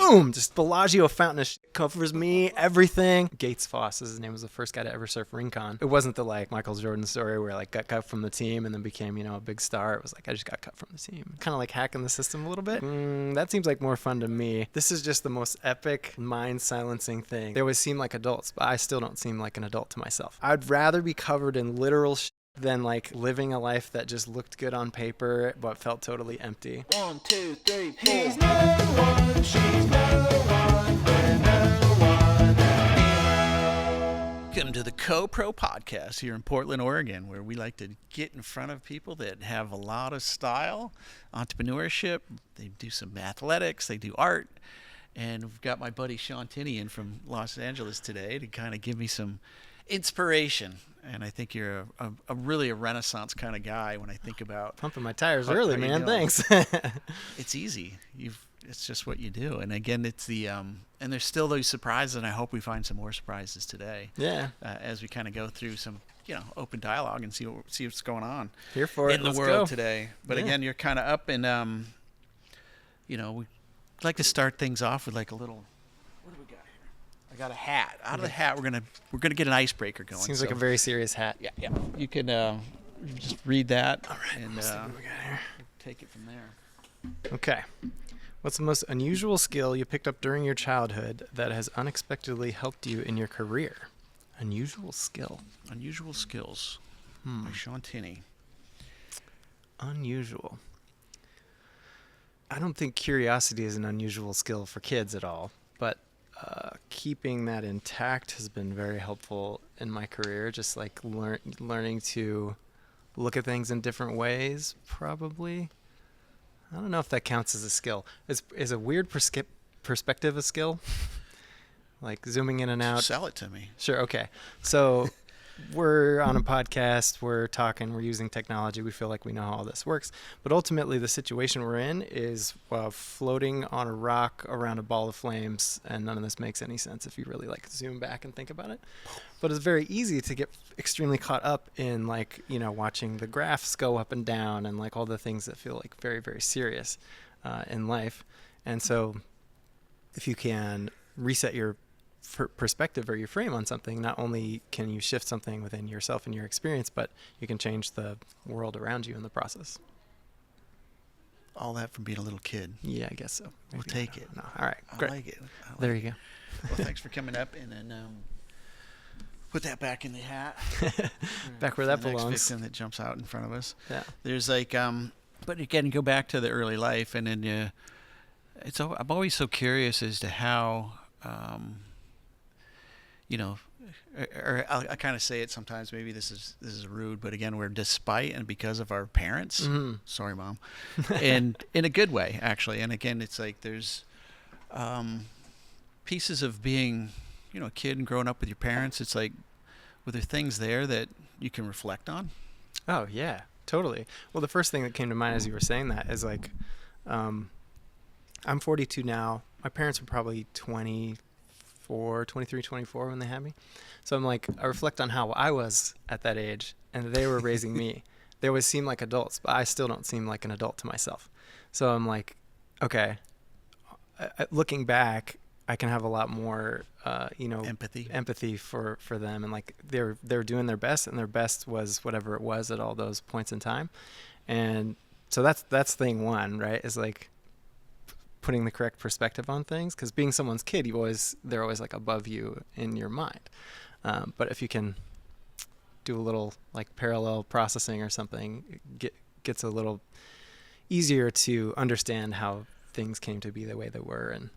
boom, just Bellagio fountain of shit covers me, everything. Gates Foss is his name, was the first guy to ever surf Rincon. It wasn't the like Michael Jordan story where like got cut from the team and then became, a big star. It was like I just got cut from the team. Kind of like hacking the system a little bit. That seems like more fun to me. This is just the most epic mind silencing thing. They always seem like adults, but I still don't seem like an adult to myself. I'd rather be covered in literal shit than like living a life that just looked good on paper but felt totally empty. 1, 2, 3, 4. He's no one, she's no one, we're no one. Welcome to the Co-Pro Podcast here in Portland, Oregon, where we like to get in front of people that have a lot of style, entrepreneurship. They do some athletics, they do art. And we've got my buddy Shaun Tinney in from Los Angeles today to kind of give me some inspiration. And I think you're a really a Renaissance kind of guy when I think about Pumping my tires early, man. Thanks. It's easy. It's just what you do. And again, it's the and there's still those surprises, and I hope we find some more surprises today. Yeah. As we kind of go through some open dialogue and see what's going on Here for it. in the Let's world go. today. But Yeah. again, you're kind of up, and we like to start things off with like a little. What do we got here? I got a hat. Out of the hat, we're gonna get an icebreaker going. Seems like a very serious hat. Yeah. You can just read that. All right. And Let's see what we got here. take it from there. Okay. What's the most unusual skill you picked up during your childhood that has unexpectedly helped you in your career? Unusual skill. Unusual skills by Shaun Tinney. Unusual. I don't think curiosity is an unusual skill for kids at all, but keeping that intact has been very helpful in my career. Just like learning to look at things in different ways, probably. I don't know if that counts as a skill. Is a weird perspective a skill? Like zooming in and out? Sell it to me. Sure, okay. So we're on a podcast, we're talking, we're using technology, we feel like we know how all this works. But ultimately the situation we're in is floating on a rock around a ball of flames, and none of this makes any sense if you really like zoom back and think about it. But it's very easy to get extremely caught up in watching the graphs go up and down and like all the things that feel like very, very serious in life. And so if you can reset your perspective or your frame on something, not only can you shift something within yourself and your experience, but you can change the world around you in the process. All that from being a little kid. Yeah, I guess so. We'll Maybe. take it. No. All right, I great. like it. There you go. Well, thanks for coming up, and then put that back in the hat. Back where For that the belongs. next victim that jumps out in front of us. Yeah. There's like, but again, go back to the early life, and then I'm always so curious as to how, or I kind of say it sometimes. Maybe this is rude, but again, we're despite and because of our parents. Mm-hmm. Sorry, Mom, and in a good way, actually. And again, it's like there's pieces of being, a kid and growing up with your parents. It's like, were there things there that you can reflect on? Oh, yeah, totally. Well, the first thing that came to mind as you were saying that is like, I'm 42 now. My parents were probably 23, 24 when they had me. So I'm like, I reflect on how I was at that age, and they were raising me. They always seem like adults, but I still don't seem like an adult to myself. So I'm like, okay, looking back, I can have a lot more, empathy for them. And like, they're doing their best, and their best was whatever it was at all those points in time. And so that's thing one, right? Is like putting the correct perspective on things, because being someone's kid, they're always like above you in your mind. But if you can do a little like parallel processing or something, it gets a little easier to understand how things came to be the way they were, and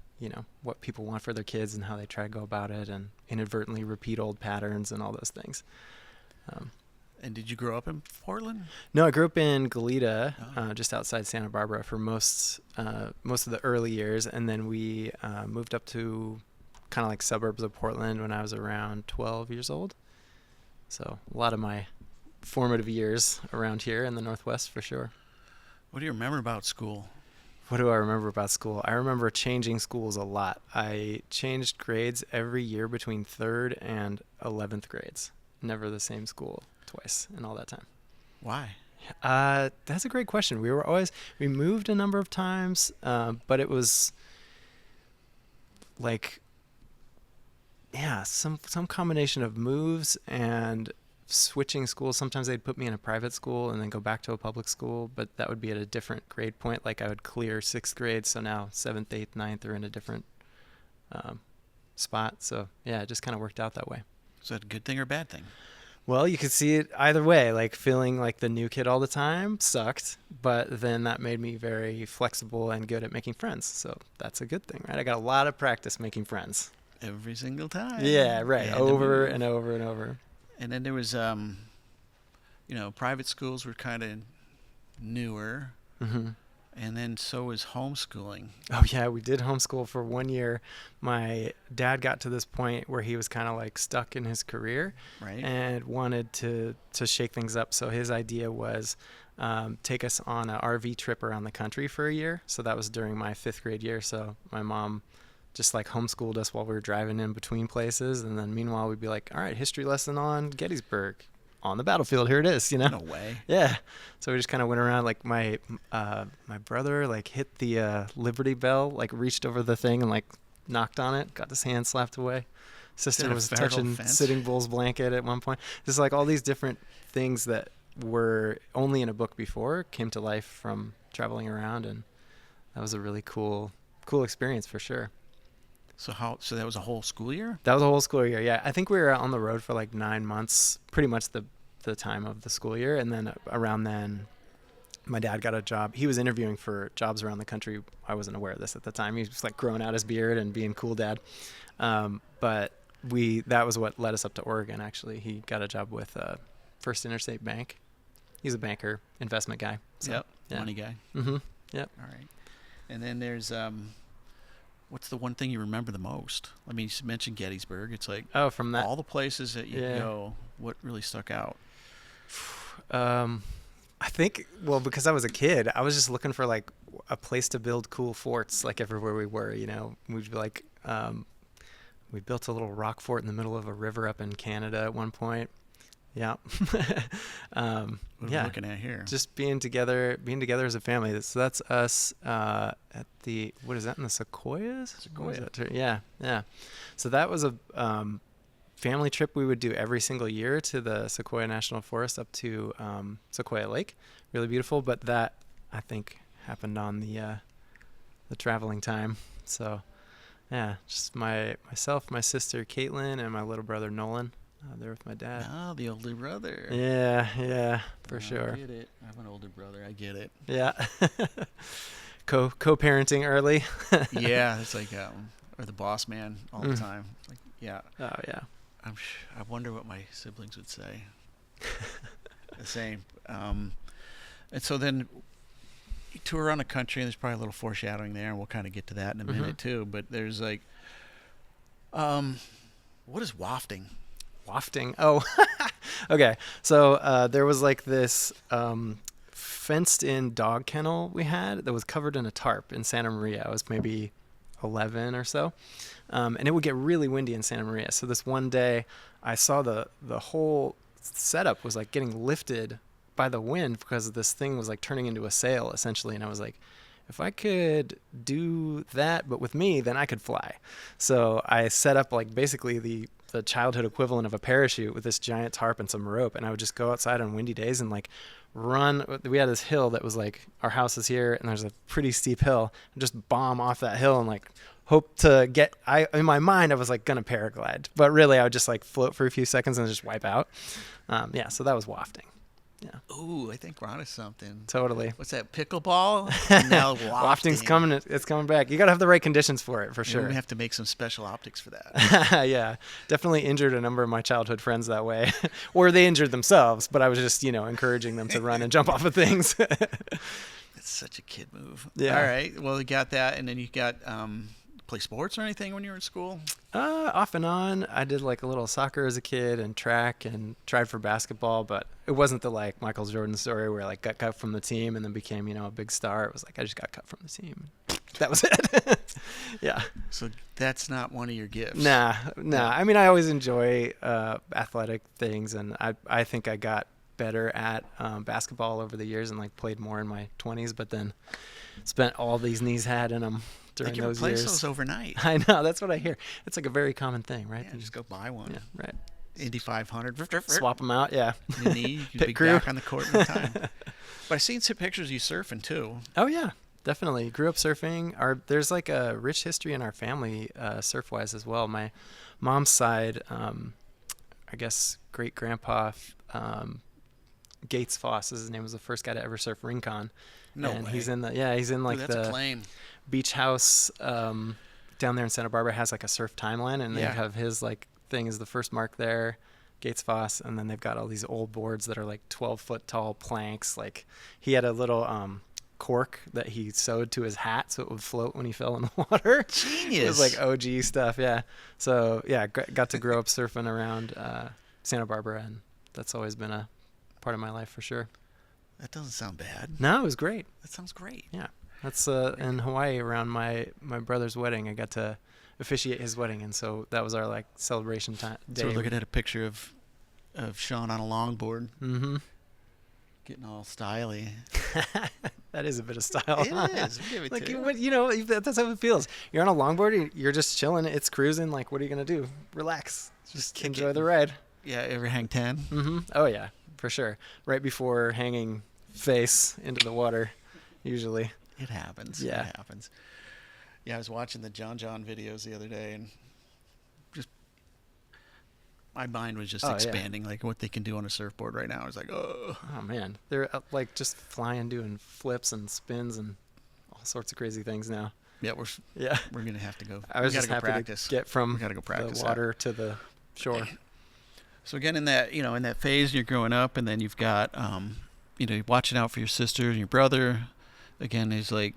what people want for their kids and how they try to go about it, and inadvertently repeat old patterns and all those things. And did you grow up in Portland? No, I grew up in Goleta, just outside Santa Barbara for most of the early years, and then we moved up to kind of like suburbs of Portland when I was around 12 years old. So a lot of my formative years around here in the Northwest for sure. What do you remember about school? What do I remember about school? I remember changing schools a lot. I changed grades every year between 3rd and 11th grades. Never the same school twice in all that time. Why? That's a great question. We moved a number of times, but it was like, yeah, some combination of moves and switching schools. Sometimes they'd put me in a private school and then go back to a public school, but that would be at a different grade point. Like I would clear 6th grade, so now 7th, 8th, 9th are in a different spot. So yeah, it just kind of worked out that way. Is that a good thing or a bad thing? Well, you could see it either way. Like feeling like the new kid all the time sucked, but then that made me very flexible and good at making friends. So that's a good thing, right? I got a lot of practice making friends. Every single time. Yeah, right. And Over and over and over. And then there was, private schools were kind of newer. Mm-hmm. And then so was homeschooling. Oh, yeah, we did homeschool for 1 year. My dad got to this point where he was kind of like stuck in his career, Right. and wanted to shake things up. So his idea was take us on an RV trip around the country for a year. So that was during my 5th grade year. So my mom just like homeschooled us while we were driving in between places. And then meanwhile, we'd be like, all right, history lesson on Gettysburg. On the battlefield, here it is, No way. Yeah. So we just kind of went around. Like my brother like hit the Liberty Bell, like reached over the thing and like knocked on it, got his hand slapped away. Sister Is that a was federal touching offense? Sitting Bull's blanket at one point. Just like all these different things that were only in a book before came to life from traveling around, and that was a really cool experience for sure. So that was a whole school year? That was a whole school year. Yeah, I think we were on the road for like 9 months, pretty much the time of the school year. And then around then, my dad got a job. He was interviewing for jobs around the country. I wasn't aware of this at the time. He was just like growing out his beard and being cool dad. But that was what led us up to Oregon. Actually, he got a job with First Interstate Bank. He's a banker, investment guy. So, Yep. yeah. Money guy. Mm-hmm. Yep. All right. And then there's what's the one thing you remember the most? I mean, you mentioned Gettysburg. It's like Oh, from that. all the places that you Yeah. go, what really stuck out? I think, well, because I was a kid, I was just looking for like a place to build cool forts, like everywhere we were, we'd be like, we built a little rock fort in the middle of a river up in Canada at one point. Yeah. What are we Yeah. looking at here? Just being together as a family. So that's us at the, what is that, in the Sequoias? What is that? Yeah. Yeah. So that was a family trip we would do every single year to the Sequoia National Forest up to Sequoia Lake. Really beautiful. But that, I think, happened on the traveling time. So yeah, just myself, my sister Caitlin, and my little brother Nolan. There with my dad. Oh, the older brother. Yeah, for I sure. get it. I have an older brother. I get it. Yeah. Co-parenting early. Yeah, it's like or the boss man all the time. Like, yeah. Oh yeah. I wonder what my siblings would say. The same. And so then you tour around the country, and there's probably a little foreshadowing there, and we'll kind of get to that in a minute too. But there's like, what is wafting? Wafting. Oh, okay. So there was like this fenced-in dog kennel we had that was covered in a tarp in Santa Maria. I was maybe 11 or so, and it would get really windy in Santa Maria. So this one day, I saw the whole setup was like getting lifted by the wind because this thing was like turning into a sail essentially, and I was like, if I could do that but with me, then I could fly. So I set up like basically the childhood equivalent of a parachute with this giant tarp and some rope, and I would just go outside on windy days and like run. We had this hill that was like, our house is here and there's a pretty steep hill, and just bomb off that hill and like hope to get, in my mind I was like gonna paraglide, but really I would just like float for a few seconds and just wipe out. Yeah, so that was wafting. Yeah, Ooh, I think we're onto something. totally. What's that, pickleball? And now Wafting's coming. It's coming back. You gotta have the right conditions for it, for Yeah, sure. we have to make some special optics for that. Yeah, definitely injured a number of my childhood friends that way, or they injured themselves. But I was just, encouraging them to run and jump off of things. That's such a kid move. Yeah. All right. Well, you got that, and then you got play sports or anything when you were in school? Off and on. I did like a little soccer as a kid and track and tried for basketball, but it wasn't the like Michael Jordan story where I like got cut from the team and then became, a big star. It was like I just got cut from the team. That was it. Yeah. So that's not one of your gifts. Nah. I mean, I always enjoy athletic things, and I think I got better at basketball over the years and like played more in my 20s, but then spent all these knees had in them during can those replace years. those overnight. I know, that's what I hear. It's like a very common thing, right? Yeah, just go buy one. Yeah, right. Indy 500. Swap them out, yeah. You need, you can Pit be crew. back on the court in time. But I've seen some pictures of you surfing too. Oh yeah, definitely. Grew up surfing. There's like a rich history in our family, surf-wise as well. My mom's side, I guess great grandpa Gates Foss is his name, was the first guy to ever surf Rincon. No and way. he's in like Ooh, that's a the claim. beach house down there in Santa Barbara, has like a surf timeline, and they Yeah. have his like thing is the first mark there, Gates Foss, and then they've got all these old boards that are like 12-foot tall planks. Like he had a little cork that he sewed to his hat so it would float when he fell in the water. Genius. It was like OG stuff, yeah. So yeah, got to grow up surfing around Santa Barbara, and that's always been a part of my life for sure. That doesn't sound bad. No, it was great. That sounds great. Yeah, that's in Hawaii around my brother's wedding. I got to officiate his wedding, and so that was our like celebration day. So we're looking at a picture of Shaun on a longboard, Mm-hmm. getting all styly. That is a bit of style. It huh? is. Give it Like to you. that's how it feels. You're on a longboard, you're just chilling, it's cruising. Like, what are you gonna do? Relax, just kick enjoy it. the ride. Yeah, ever hang 10? Mm-hmm. Oh yeah, for sure. Right before hanging face into the water, usually. It happens. Yeah. It happens. Yeah, I was watching the John videos the other day, and just my mind was just Oh, yeah. expanding, like what they can do on a surfboard right now. I was like, oh. Oh man, they're like just flying, doing flips and spins and all sorts of crazy things now. Yeah, Yeah. we're gonna have to go. I was we just gotta go happy practice. to get from We gotta go practice the that. water to the shore. So again, in that phase, you're growing up, and then you've got, you're watching out for your sister and your brother. Again, is like,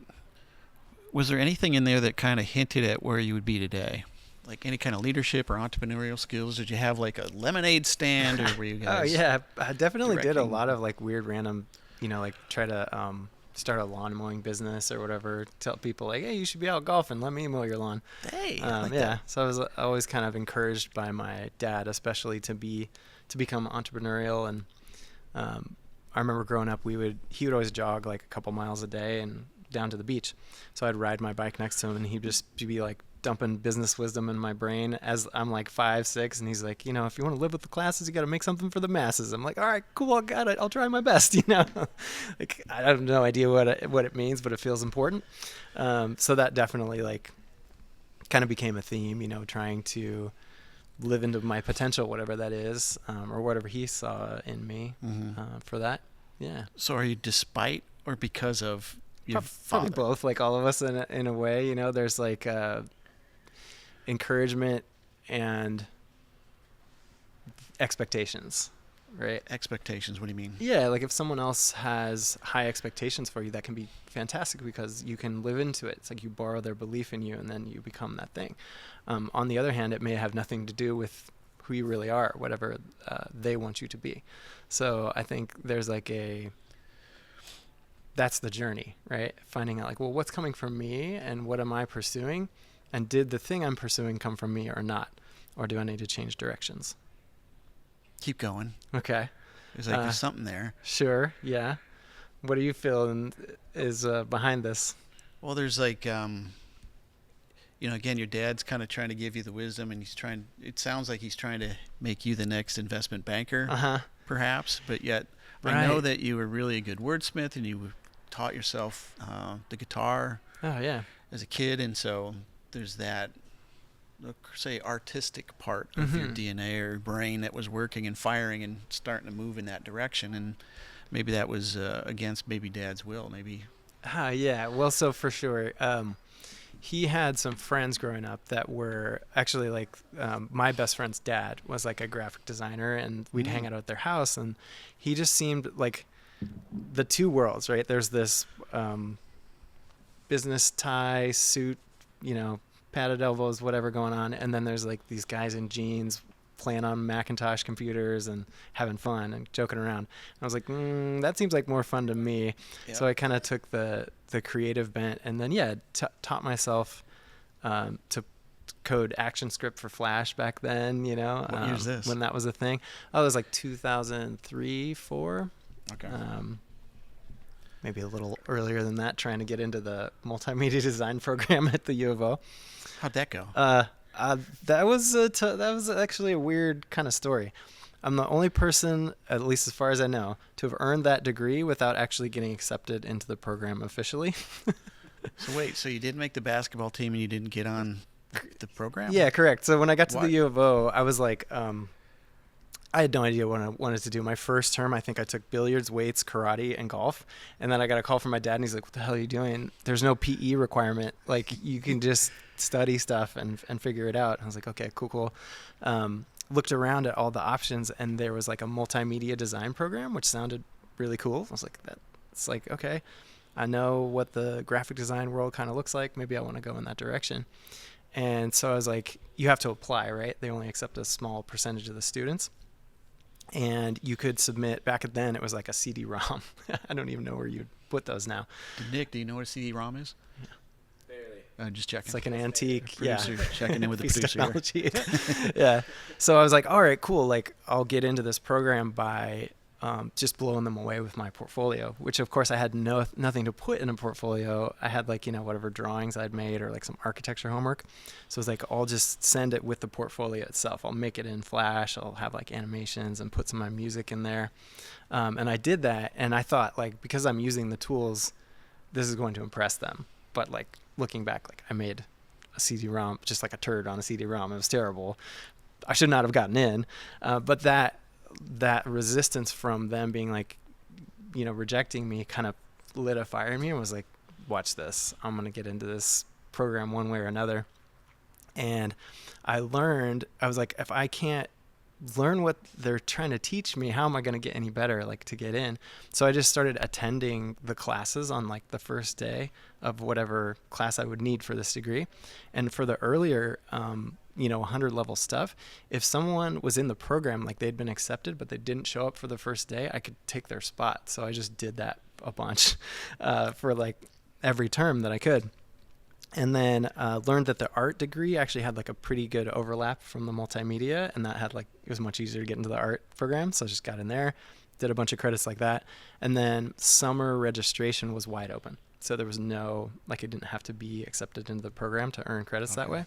was there anything in there that kind of hinted at where you would be today? Like any kind of leadership or entrepreneurial skills? Did you have like a lemonade stand, or were you Oh guys? yeah, I definitely did a directing? lot of like weird random, like try to start a lawn mowing business or whatever. Tell people like, hey, you should be out golfing. Let me mow your lawn. Hey, I like Yeah. that. So I was always kind of encouraged by my dad, especially to become entrepreneurial. And I remember growing up, he would always jog like a couple miles a day and down to the beach. So I'd ride my bike next to him, and he'd just be like dumping business wisdom in my brain as I'm like 5, 6, and he's like, if you want to live with the classes, you got to make something for the masses. I'm like, all right, cool, I got it. I'll try my best. Like I have no idea what it means, but it feels important. So that definitely like kind of became a theme, trying to live into my potential, whatever that is, or whatever he saw in me for that. Yeah. So are you despite or because of your Probably father? both, like all of us in a way. There's like encouragement and expectations, right? Expectations. What do you mean? Yeah, like if someone else has high expectations for you, that can be fantastic because you can live into it. It's like you borrow their belief in you and then you become that thing. On the other hand, it may have nothing to do with who you really are, whatever they want you to be. So I think there's like that's the journey, right? Finding out like, well, what's coming from me and what am I pursuing? And did the thing I'm pursuing come from me or not? Or do I need to change directions? Keep going. Okay. There's something there. Sure. Yeah. What do you feel is behind this? Well, there's like, again, your dad's kind of trying to give you the wisdom, and it sounds like he's trying to make you the next investment banker, Uh-huh. perhaps, but yet Right. I know that you were really a good wordsmith, and you taught yourself the guitar Oh, yeah. as a kid, and so there's that, say, artistic part of your Mhm. DNA or brain that was working and firing and starting to move in that direction, and maybe that was against maybe Dad's will, maybe. Yeah. Well, so for sure. He had some friends growing up that were actually like my best friend's dad was like a graphic designer, and we'd hang out at their house, and he just seemed like the two worlds, right? There's this business tie suit, padded elbows, whatever going on, and then there's like these guys in jeans playing on Macintosh computers and having fun and joking around. And I was like, that seems like more fun to me. Yeah. So I kind of took the creative bent, and then taught myself to code ActionScript for Flash back then. What year is this? When that was a thing. Oh, it was like 2003, 4. Okay. maybe a little earlier than that, trying to get into the multimedia design program at the U of O. How'd that go? That was actually a weird kind of story. I'm the only person, at least as far as I know, to have earned that degree without actually getting accepted into the program officially. So wait, so you didn't make the basketball team and you didn't get on the program? Yeah, correct. So when I got to What? the U of O, I was like, I had no idea what I wanted to do. My first term, I think I took billiards, weights, karate, and golf. And then I got a call from my dad, and he's like, what the hell are you doing? There's no PE requirement. Like, you can just study stuff and figure it out. And I was like, okay, cool. Looked around at all the options, and there was like a multimedia design program, which sounded really cool. I was like, it's like, okay, I know what the graphic design world kind of looks like. Maybe I want to go in that direction. And so I was like, you have to apply, right? They only accept a small percentage of the students. And you could submit, back then it was like a CD-ROM. I don't even know where you'd put those now. Nick, do you know what a CD-ROM is? Barely. Just checking. It's like an antique, Producer, checking in with the piece of producer here. technology. Yeah. So I was like, all right, cool. Like, I'll get into this program by just blowing them away with my portfolio, which of course I had nothing to put in a portfolio. I had like, whatever drawings I'd made or like some architecture homework. So it's like, I'll just send it with the portfolio itself. I'll make it in Flash. I'll have like animations and put some of my music in there. And I did that. And I thought, like, because I'm using the tools, this is going to impress them. But like, looking back, like, I made a CD-ROM, just like a turd on a CD-ROM. It was terrible. I should not have gotten in. But that resistance from them being like, rejecting me kind of lit a fire in me and was like, watch this. I'm going to get into this program one way or another. And I was like, if I can't learn what they're trying to teach me, how am I going to get any better, like, to get in? So I just started attending the classes on like the first day of whatever class I would need for this degree. And for the earlier, 100 level stuff, if someone was in the program, like they'd been accepted, but they didn't show up for the first day, I could take their spot. So I just did that a bunch for like every term that I could. And then learned that the art degree actually had like a pretty good overlap from the multimedia, and that had like, it was much easier to get into the art program. So I just got in there, did a bunch of credits like that. And then summer registration was wide open. So there was no, like, I didn't have to be accepted into the program to earn credits that way.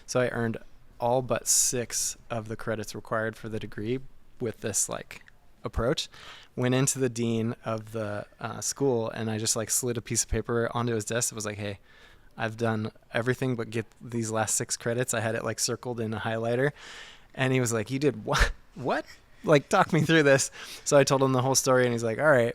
So I earned all but 6 of the credits required for the degree with this like approach. Went into the dean of the school, and I just like slid a piece of paper onto his desk. It was like, hey, I've done everything but get these last 6 credits. I had it like circled in a highlighter. And he was like, you did what? What? Like, talk me through this. So I told him the whole story, and he's like, all right,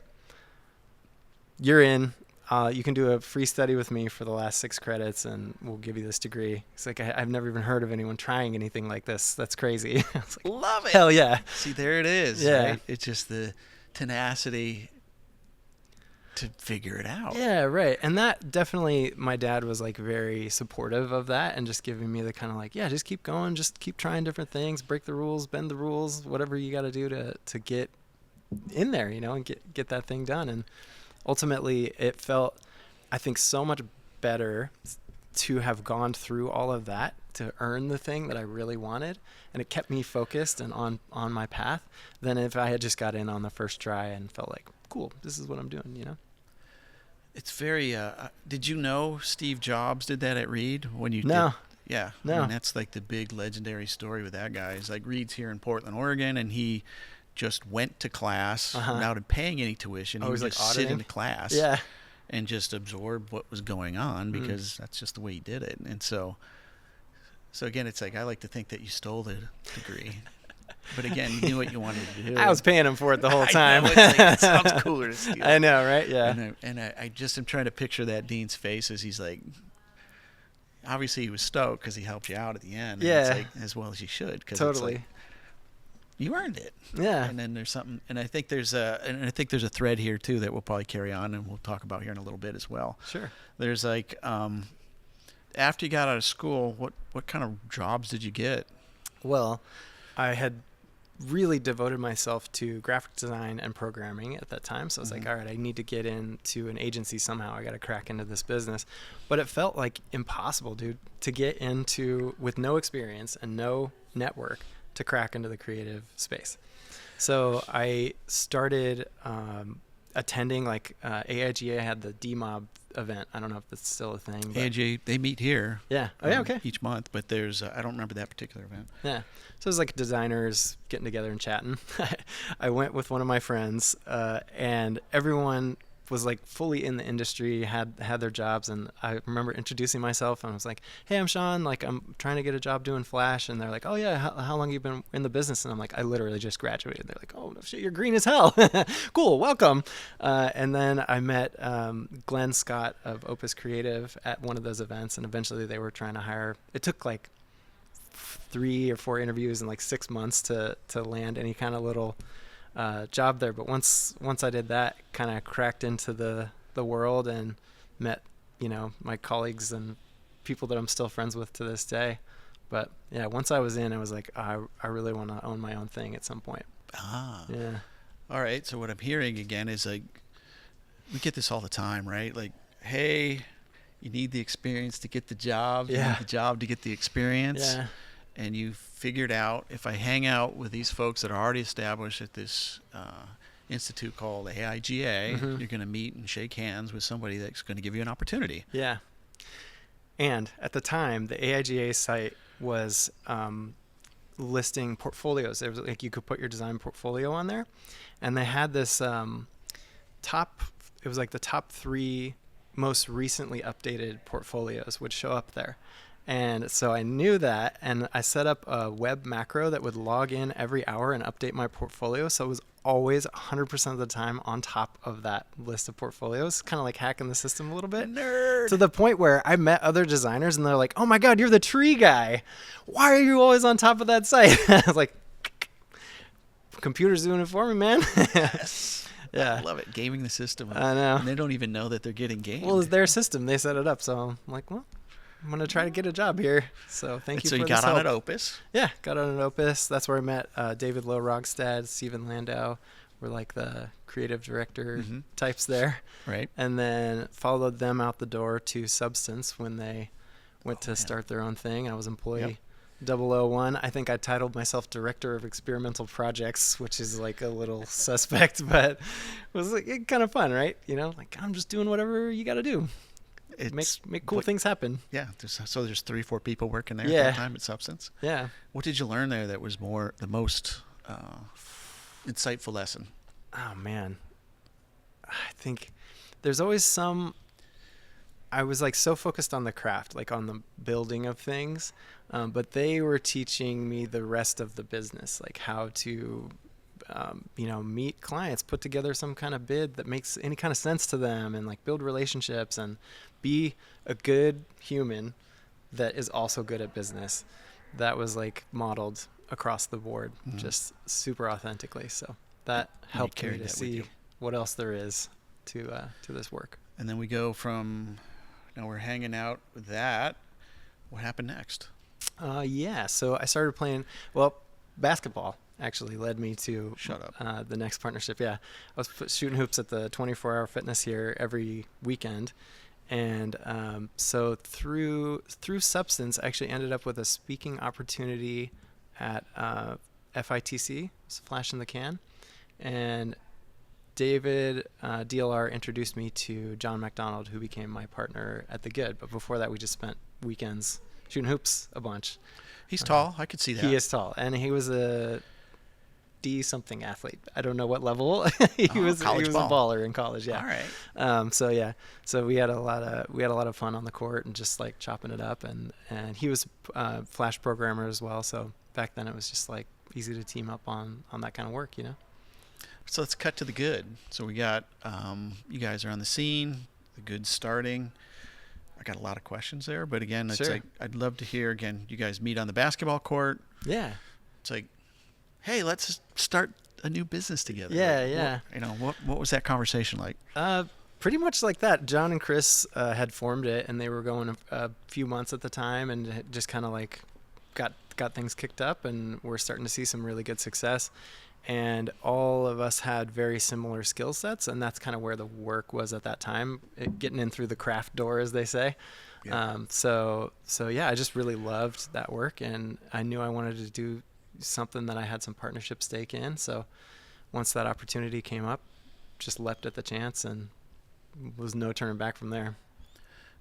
you're in. You can do a free study with me for the last 6 credits, and we'll give you this degree. It's like, I've never even heard of anyone trying anything like this. That's crazy. I was like, Love it. hell yeah. See, there it is. Yeah. Right? It's just the tenacity to figure it out. Yeah, right. And that definitely, my dad was like very supportive of that, and just giving me the kind of like, yeah, just keep going, just keep trying different things, break the rules, bend the rules, whatever you got to do to get in there, and get that thing done. And ultimately, it felt, I think, so much better to have gone through all of that to earn the thing that I really wanted. And it kept me focused and on my path than if I had just got in on the first try and felt like, cool, this is what I'm doing, It's very, did you know Steve Jobs did that at Reed when you No. did? Yeah. No. I mean, that's like the big legendary story with that guy. It's like Reed's here in Portland, Oregon, and he just went to class without paying any tuition. He Oh, would he's like just sit auditing? in the class Yeah. and just absorb what was going on because that's just the way he did it. And so again, it's like, I like to think that you stole the degree. But again, you knew what you wanted to do. I was paying him for it the whole I time. know, it's like, it sounds cooler to steal. I know, right? Yeah. And I just am trying to picture that dean's face as he's like, obviously he was stoked because he helped you out at the end. And Yeah. it's like, as well as you should. Cause Totally. It's like, you earned it. Yeah. And then there's something, and I think there's a thread here too that we'll probably carry on and we'll talk about here in a little bit as well. Sure. There's like, after you got out of school, what kind of jobs did you get? Well, I had really devoted myself to graphic design and programming at that time. So I was like, all right, I need to get into an agency somehow. I got to crack into this business. But it felt like impossible, dude, to get into with no experience and no network to crack into the creative space. So I started attending like AIGA had the DMOB event. I don't know if that's still a thing. But AJ, they meet here. yeah. Oh yeah. Okay. Each month, but there's I don't remember that particular event. Yeah. So it was like designers getting together and chatting. I went with one of my friends, and everyone was like fully in the industry, had their jobs, and I remember introducing myself and I was like, "Hey, I'm Shaun. Like, I'm trying to get a job doing Flash." And they're like, "Oh yeah, how long you been in the business?" And I'm like, "I literally just graduated." They're like, "Oh no shit, you're green as hell." Cool, welcome. And then I met Glenn Scott of Opus Creative at one of those events, and eventually they were trying to hire. It took like 3 or 4 interviews in like 6 months to land any kind of little job there. But once I did that, kind of cracked into the world and met, my colleagues and people that I'm still friends with to this day. But yeah, once I was in, I was like, I really want to own my own thing at some point. Yeah. All right. So what I'm hearing again is like, we get this all the time, right? Like, hey, you need the experience to get the job. You need the job to get the experience. Yeah. And you figured out, if I hang out with these folks that are already established at this institute called AIGA, you're going to meet and shake hands with somebody that's going to give you an opportunity. Yeah. And at the time, the AIGA site was listing portfolios. It was like you could put your design portfolio on there, and they had this top. It was like the top 3 most recently updated portfolios would show up there. And so I knew that, and I set up a web macro that would log in every hour and update my portfolio. So it was always 100% of the time on top of that list of portfolios, kind of like hacking the system a little bit. Nerd. To the point where I met other designers and they're like, "Oh my God, you're the tree guy. Why are you always on top of that site?" I was like, "Computer's doing it for me, man." Yes. Yeah. I love it. Gaming the system. I know. And they don't even know that they're getting gamed. Well, it's their system. They set it up. So I'm like, well, I'm going to try to get a job here. So thank you so for you this got on help. at Opus. Yeah, got on at Opus. That's where I met David Lowe Rogstad, Stephen Landau. We're like the creative director types there. Right. And then followed them out the door to Substance when they went to start their own thing. I was employee 001. I think I titled myself Director of Experimental Projects, which is like a little suspect, but it was like, kind of fun, right? Like I'm just doing whatever you got to do. Make cool things happen. Yeah. So there's 3-4 people working there at Yeah. that time at Substance. Yeah. What did you learn there that was the most insightful lesson? Oh man, I think there's always I was like so focused on the craft, like on the building of things, but they were teaching me the rest of the business, like how to meet clients, put together some kind of bid that makes any kind of sense to them, and like build relationships and be a good human that is also good at business. That was like modeled across the board, just super authentically. So that helped me to see what else there is to this work. And then we go from, now we're hanging out with that. What happened next? So I started playing, basketball actually led me to the next partnership. Yeah, I was shooting hoops at the 24-hour fitness here every weekend. And so through Substance, I actually ended up with a speaking opportunity at FITC, it's Flash in the Can. And David DLR introduced me to John McDonald, who became my partner at the Good. But before that, we just spent weekends shooting hoops a bunch. He's tall. I could see that. He is tall, and he was a D something athlete. I don't know what level. he was a baller in college. Yeah. All right. So we had a lot of fun on the court and just like chopping it up. And he was Flash programmer as well. So back then it was just like easy to team up on that kind of work, So let's cut to the Good. So we got you guys are on the scene. The Good's starting. I got a lot of questions there, but again, it's like I'd love to hear again. You guys meet on the basketball court. Yeah. It's like, hey, let's start a new business together. Yeah. What was that conversation like? Pretty much like that. John and Chris had formed it, and they were going a few months at the time, and it just kind of like got things kicked up, and we're starting to see some really good success. And all of us had very similar skill sets, and that's kind of where the work was at that time, getting in through the craft door, as they say. Yeah. So I just really loved that work, and I knew I wanted to do something that I had some partnership stake in. So once that opportunity came up, just leapt at the chance and was no turning back from there.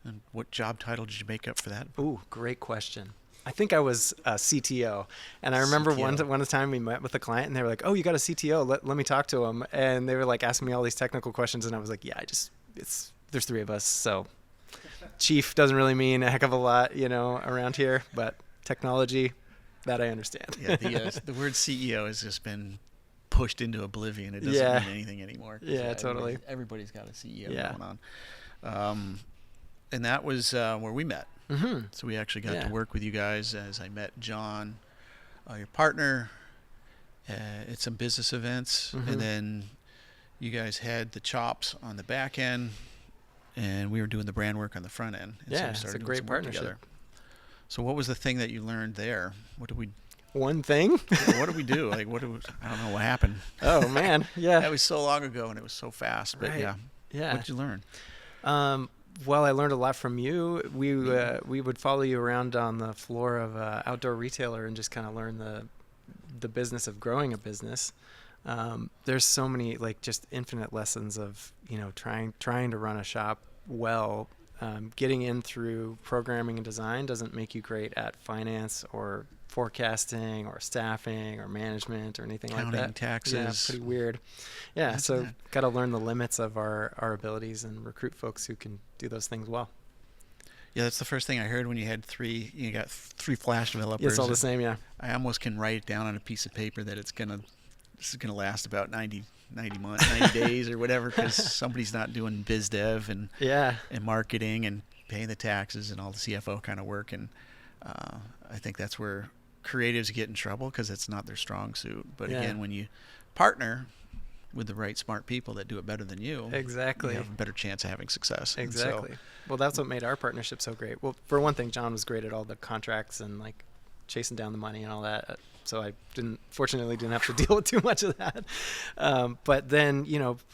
And what job title did you make up for that? Ooh, great question. I think I was a CTO, and I remember CTO. one time we met with a client, and they were like, "Oh, you got a CTO? Let me talk to him." And they were like asking me all these technical questions, and I was like, "Yeah, there's three of us, so chief doesn't really mean a heck of a lot, around here, but technology, that I understand." Yeah, the word CEO has just been pushed into oblivion. It doesn't Yeah. mean anything anymore. 'Cause, Yeah, totally. Everybody's got a CEO Yeah. going on. And that was where we met. Mm-hmm. So we actually got Yeah. to work with you guys as I met John, your partner, at some business events. Mhm. And then you guys had the chops on the back end, and we were doing the brand work on the front end. And Yeah, we it's started a doing great some work partnership. together. So what was the thing that you learned there? What did we One thing? what did we do? Like, I don't know what happened. Oh man, yeah. That was so long ago, and it was so fast. But Right. yeah, Yeah. what did you learn? Well, I learned a lot from you. We would follow you around on the floor of an outdoor retailer and just kind of learn the business of growing a business. There's so many, like, just infinite lessons of trying to run a shop well. Getting in through programming and design doesn't make you great at finance or forecasting or staffing or management or anything like Counting that. taxes. Yeah, pretty weird. Yeah, Imagine so that. got to learn the limits of our abilities and recruit folks who can do those things well. Yeah, that's the first thing I heard when you had you got three Flash developers. It's all the same, yeah. I almost can write it down on a piece of paper that this is gonna last about 90 months, 90 days or whatever, because somebody's not doing biz dev and Yeah. marketing and paying the taxes and all the CFO kind of work. And I think that's where creatives get in trouble, because it's not their strong suit. But Yeah. again, when you partner with the right smart people that do it better than you, Exactly. you have a better chance of having success. And so- Exactly. Well, that's what made our partnership so great. Well, for one thing, John was great at all the contracts and like chasing down the money and all that. So I fortunately didn't have to deal with too much of that. But then,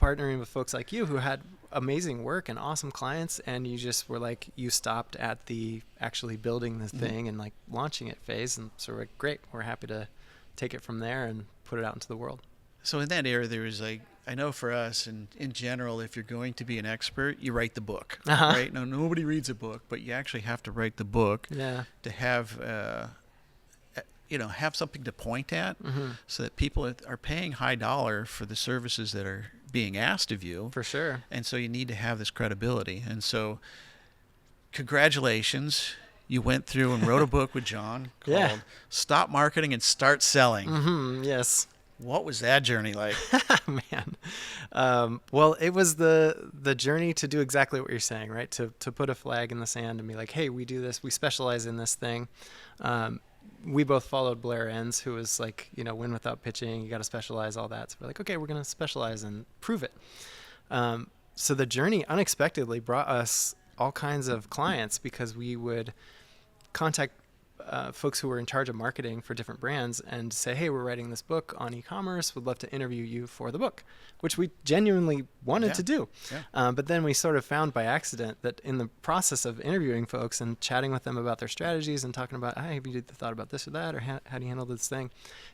partnering with folks like you who had amazing work and awesome clients, and you just were like, you stopped at the actually building the thing and like launching it phase. And so we're like, great, we're happy to take it from there and put it out into the world. So in that era, there was like, I know for us, and in general, if you're going to be an expert, you write the book, Uh-huh. right? Now, nobody reads a book, but you actually have to write the book Yeah. to have, have something to point at, Mm-hmm. so that people are paying high dollar for the services that are being asked of you. For sure. And so you need to have this credibility. And so congratulations. You went through and wrote a book with John called Yeah. Stop Marketing and Start Selling. Mm-hmm. Yes. What was that journey like? Man. Well, it was the journey to do exactly what you're saying, right? To put a flag in the sand and be like, hey, we do this. We specialize in this thing. We both followed Blair Enns, who was like, win without pitching. You got to specialize, all that. So we're like, okay, we're going to specialize and prove it. So the journey unexpectedly brought us all kinds of clients, because we would contact folks who were in charge of marketing for different brands and say, hey, we're writing this book on e-commerce. Would love to interview you for the book, which we genuinely wanted to do. Yeah. But then we sort of found by accident that in the process of interviewing folks and chatting with them about their strategies and talking about, hey, have you thought about this or that? Or how do you handle this thing?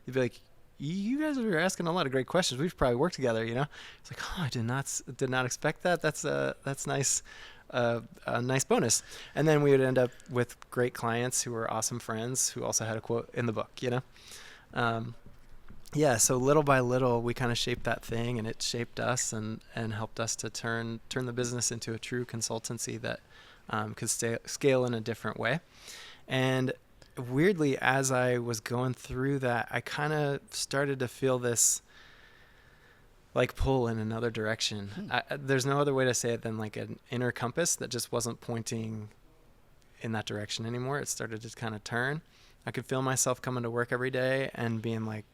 They'd be like, you guys are asking a lot of great questions. We've probably worked together, It's like, oh, I did not expect that. That's nice. A nice bonus. And then we would end up with great clients who were awesome friends who also had a quote in the book, so little by little we kind of shaped that thing, and it shaped us and helped us to turn the business into a true consultancy that could scale in a different way. And weirdly, as I was going through that, I kind of started to feel this like pull in another direction. There's no other way to say it than like an inner compass that just wasn't pointing in that direction anymore. It started to kind of turn. I could feel myself coming to work every day and being like,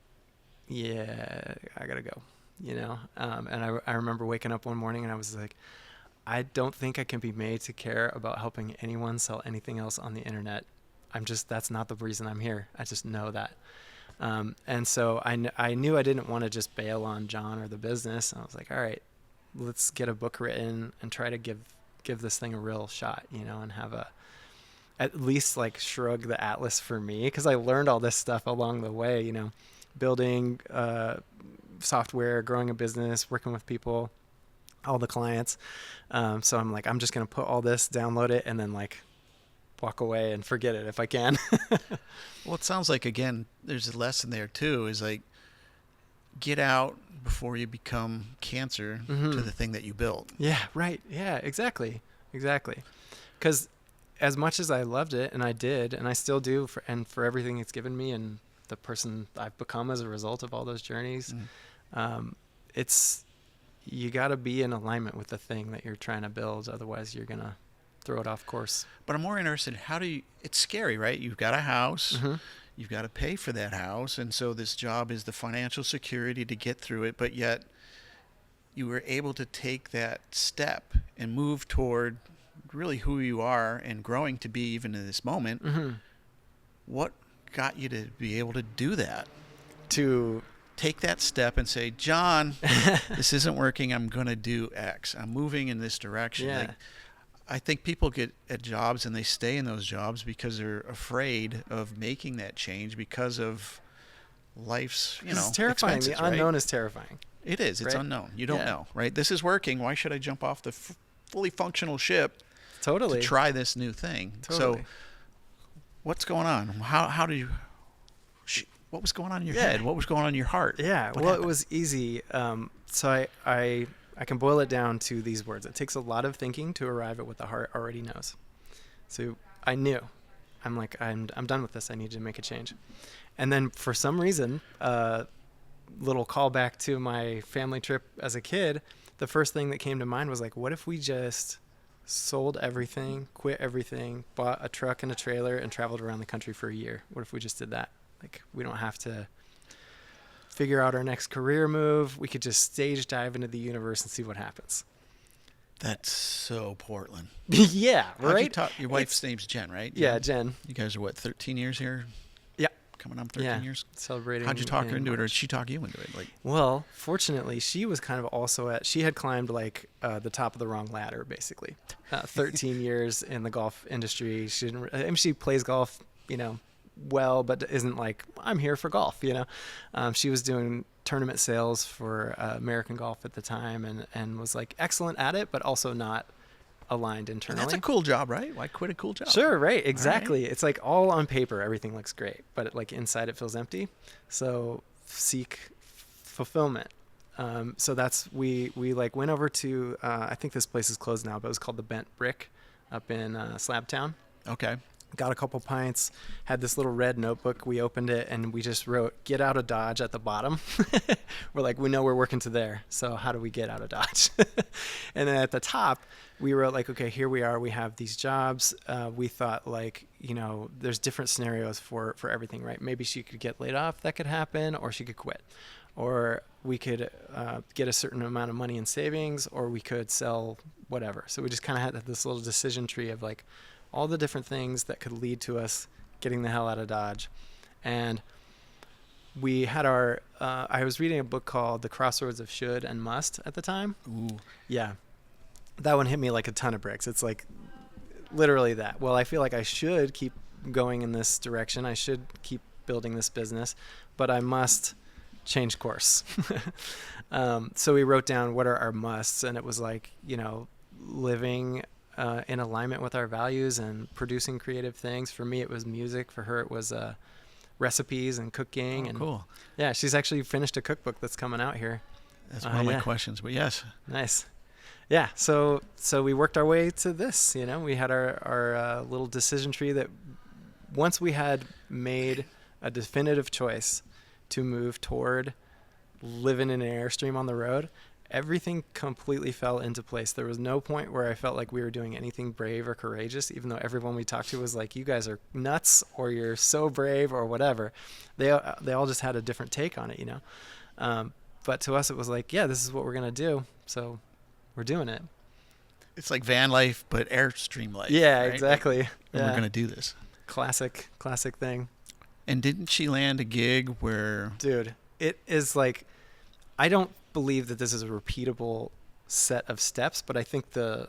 yeah, I gotta go, and I remember waking up one morning and I was like, I don't think I can be made to care about helping anyone sell anything else on the internet. That's not the reason I'm here. I just know that. And so I knew I didn't want to just bail on John or the business. I was like, all right, let's get a book written and try to give this thing a real shot, and have at least like shrug the atlas for me. 'Cause I learned all this stuff along the way, building, software, growing a business, working with people. all the clients. So I'm like, I'm just going to put all this, download it, and then like walk away and forget it if I can. Well, it sounds like, again, there's a lesson there too, is like, get out before you become cancer to the thing that you built. Yeah, right. Yeah, exactly. Because as much as I loved it, and I did, and I still do, for everything it's given me and the person I've become as a result of all those journeys, it's, you got to be in alignment with the thing that you're trying to build. Otherwise, you're going to throw it off course. But I'm more interested in how do you, it's scary, right? You've got a house, you've got to pay for that house. And so this job is the financial security to get through it. But yet you were able to take that step and move toward really who you are and growing to be even in this moment. What got you to be able to do that? To take that step and say, John, this isn't working. I'm going to do X. I'm moving in this direction. Yeah. Like, I think people get at jobs and they stay in those jobs because they're afraid of making that change because of life's, it's terrifying. The unknown is terrifying. It is. It's right? unknown. You don't know, right? This is working. Why should I jump off the fully functional ship Totally. to try this new thing? Totally. So what's going on? How do you... What was going on in your head? What was going on in your heart? Yeah, What well, happened? it was easy. So I can boil it down to these words. It takes a lot of thinking to arrive at what the heart already knows. So I knew. I'm like, I'm done with this. I need to make a change. And then for some reason, little callback to my family trip as a kid, the first thing that came to mind was like, what if we just sold everything, quit everything, bought a truck and a trailer, and traveled around the country for a year? What if we just did that? Like, we don't have to figure out our next career move. We could just stage dive into the universe and see what happens. That's so Portland. Yeah, How'd right? you talk? Your wife's name's Jen, right? Yeah, Jen. You guys are what, 13 years here? Yeah. Coming up 13 Yeah. years? Celebrating. How'd you talk her in into it, or March. did she talk you into it? Like, Well, fortunately, she was kind of also she had climbed like the top of the wrong ladder, basically. 13 years in the golf industry. She didn't. I mean, she plays golf, well, but isn't like, I'm here for golf, She was doing tournament sales for American Golf at the time, and was like excellent at it, but also not aligned internally. that's a cool job, right? Why quit a cool job? Sure, right, exactly. It's like all on paper, everything looks great, but like inside it feels empty. So seek fulfillment. So that's we like went over to I think this place is closed now, but it was called the Bent Brick up in Slabtown. Okay. Got a couple pints, had this little red notebook. We opened it and we just wrote, get out of Dodge at the bottom. We're like, we know we're working to there. So how do we get out of Dodge? And then at the top, we wrote like, okay, here we are. We have these jobs. We thought like, there's different scenarios for everything, right? Maybe she could get laid off. That could happen, or she could quit. Or we could get a certain amount of money in savings, or we could sell whatever. So we just kind of had this little decision tree of like, all the different things that could lead to us getting the hell out of Dodge. And we had I was reading a book called The Crossroads of Should and Must at the time. Ooh. Yeah. That one hit me like a ton of bricks. It's like literally that. Well, I feel like I should keep going in this direction. I should keep building this business, but I must change course. So we wrote down what are our musts, and it was like, living in alignment with our values and producing creative things. For me, it was music. For her, it was recipes and cooking. Oh, and cool. Yeah, she's actually finished a cookbook that's coming out here. That's one of my questions, but yes. Nice. Yeah, so we worked our way to this. We had our little decision tree that once we had made a definitive choice to move toward living in an Airstream on the road, everything completely fell into place. There was no point where I felt like we were doing anything brave or courageous, even though everyone we talked to was like, you guys are nuts, or you're so brave, or whatever. They all just had a different take on it, But to us, it was like, yeah, this is what we're going to do. So we're doing it. It's like van life, but Airstream life. Yeah, right? exactly. And we're going to do this. Classic thing. And didn't she land a gig where... Dude, it is like, I don't believe that this is a repeatable set of steps, but I think the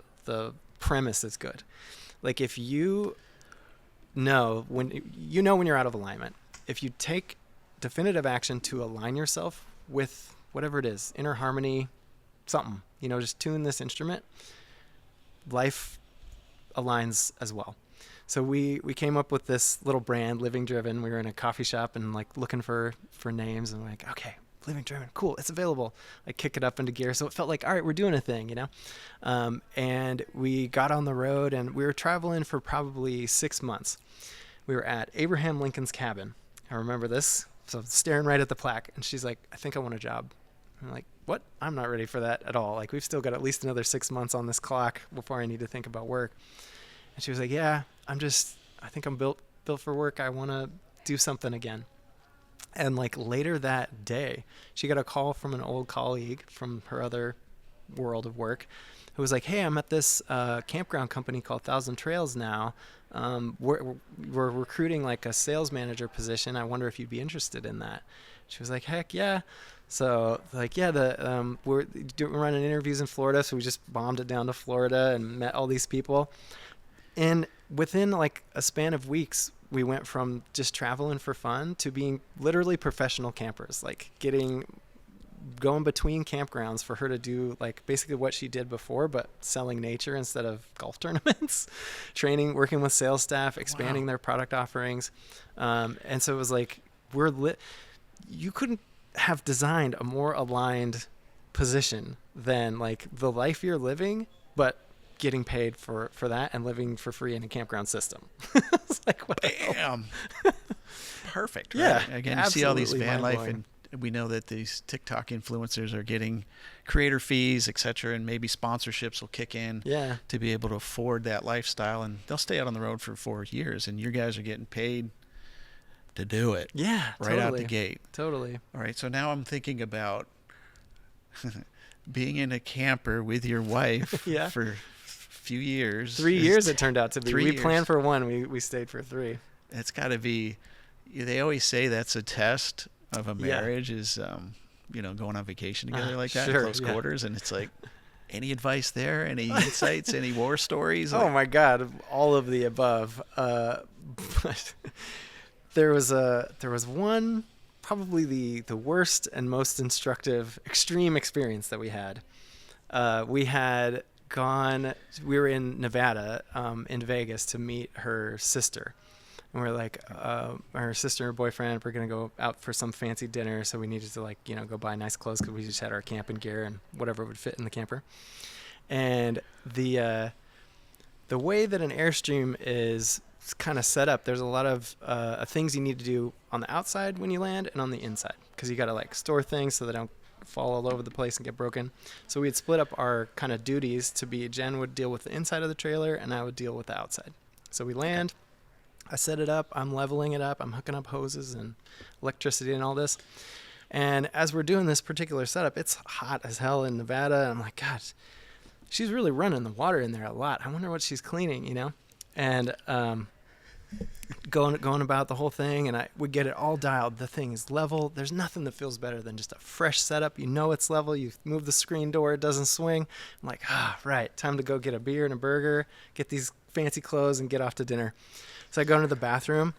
premise is good. Like, if you know when you're out of alignment, if you take definitive action to align yourself with whatever it is, inner harmony, something, just tune this instrument, life aligns as well. So we came up with this little brand, Living Driven. We were in a coffee shop and like looking for names, and like, okay, Living Driven, cool, it's available. I kick it up into gear, so it felt like, all right, we're doing a thing, and we got on the road, and we were traveling for probably 6 months. We were at Abraham Lincoln's cabin. I remember this, so staring right at the plaque, and she's like, I think I want a job. I'm like, what? I'm not ready for that at all. Like, we've still got at least another 6 months on this clock before I need to think about work. And she was like, yeah, I think I'm built for work. I want to do something again. And like later that day, she got a call from an old colleague from her other world of work who was like, hey, I'm at this campground company called Thousand Trails now. We're recruiting like a sales manager position. I wonder if you'd be interested in that. She was like, heck yeah. So like, yeah, we're running interviews in Florida. So we just bombed it down to Florida and met all these people. And within like a span of weeks, we went from just traveling for fun to being literally professional campers, like going between campgrounds for her to do like basically what she did before, but selling nature instead of golf tournaments, working with sales staff, expanding their product offerings. And so it was like, you couldn't have designed a more aligned position than like the life you're living, but getting paid for that and living for free in a campground system. It's like, what? Bam. Perfect. Right? Yeah. Again, you see all these absolutely van life, mind-blowing. and we know that these TikTok influencers are getting creator fees, etc., and maybe sponsorships will kick in Yeah. to be able to afford that lifestyle, and they'll stay out on the road for 4 years, and you guys are getting paid to do it. Yeah. Right out the gate. Totally. All right, so now I'm thinking about being in a camper with your wife Yeah. for a few years. 3 years it turned out to be. 3 We years. planned for 1. We stayed for 3. It's got to be. They always say that's a test of a Yeah. marriage is, going on vacation together like that, sure, close yeah. quarters, and it's like, any advice there? Any insights? Any war stories? Oh my God, all of the above. But there was one, probably the worst and most instructive extreme experience that we had. We were in Nevada, in Vegas, to meet her sister. And we're like, her sister and her boyfriend, we're going to go out for some fancy dinner. So we needed to go buy nice clothes because we just had our camping gear and whatever would fit in the camper. And the way that an Airstream is kind of set up, there's a lot of things you need to do on the outside when you land and on the inside, because you got to like store things so they don't fall all over the place and get broken. So we had split up our kind of duties to be, Jen would deal with the inside of the trailer and I would deal with the outside. So we land, I set it up, I'm leveling it up, I'm hooking up hoses and electricity and all this. And as we're doing this particular setup, it's hot as hell in Nevada. And I'm like, God, she's really running the water in there a lot. I wonder what she's cleaning, And going about the whole thing, and I would get it all dialed. The thing is level. There's nothing that feels better than just a fresh setup. It's level. You move the screen door, it doesn't swing. I'm like, right, time to go get a beer and a burger, get these fancy clothes, and get off to dinner. So I go into the bathroom,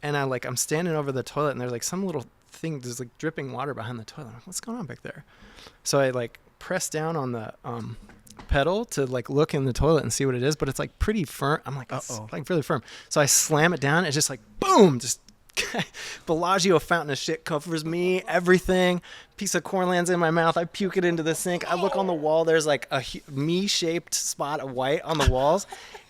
and I'm standing over the toilet, and there's like some little thing, there's like dripping water behind the toilet. I'm like, what's going on back there? So I like press down on the pedal to like look in the toilet and see what it is, but it's like pretty firm. I'm like, it's like really firm. So I slam it down. It's just like boom, just Bellagio fountain of shit covers me, everything. Piece of corn lands in my mouth. I puke it into the sink. I look on the wall. There's like a me-shaped spot of white on the walls.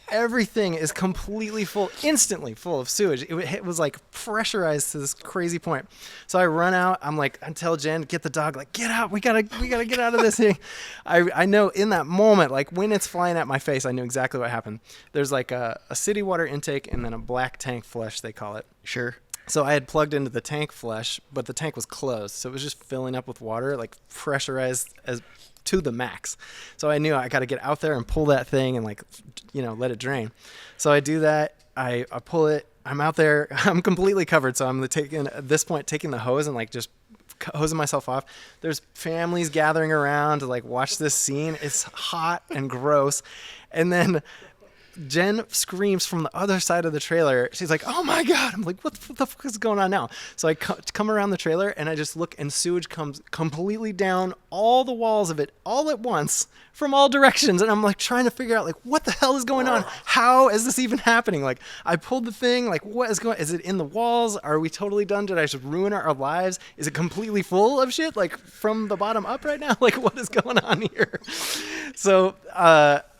Everything is completely instantly full of sewage. It was like pressurized to this crazy point. So I run out. I tell Jen, get the dog, like, get out. We gotta get out of this thing. I know in that moment, like when it's flying at my face, I knew exactly what happened. There's like a city water intake and then a black tank flush, they call it. Sure. So I had plugged into the tank flush, but the tank was closed. So it was just filling up with water, like pressurized to the max. So I knew I got to get out there and pull that thing and let it drain. So I do that. I pull it. I'm out there. I'm completely covered. So I'm taking the hose and like just hosing myself off. There's families gathering around to like watch this scene. It's hot and gross. And then Jen screams from the other side of the trailer. She's like, "Oh my God." I'm like, what the fuck is going on now? So I come around the trailer and I just look, and sewage comes completely down all the walls of it all at once from all directions. And I'm like trying to figure out like, what the hell is going on? How is this even happening? Like, I pulled the thing, like, what is going, is it in the walls? Are we totally done? Did I just ruin our lives? Is it completely full of shit? Like from the bottom up right now? Like, what is going on here? So,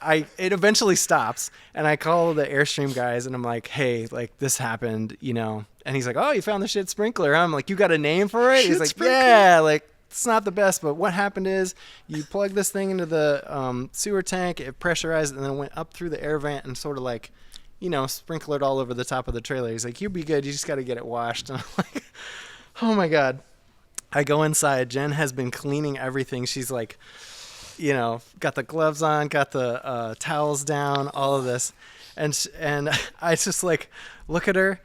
it eventually stops, and I call the Airstream guys, and I'm like, "Hey, like this happened, you know?" And he's like, "Oh, you found the shit sprinkler?" I'm like, "You got a name for it?" He's like, sprinkler? "Yeah, like it's not the best, but what happened is you plug this thing into the sewer tank, it pressurized, and then it went up through the air vent and sort of like, you know, sprinklered all over the top of the trailer." He's like, "You'll be good. You just got to get it washed." And I'm like, "Oh my God." I go inside. Jen has been cleaning everything. She's like, you know, got the gloves on, got the towels down, all of this. And I just like look at her.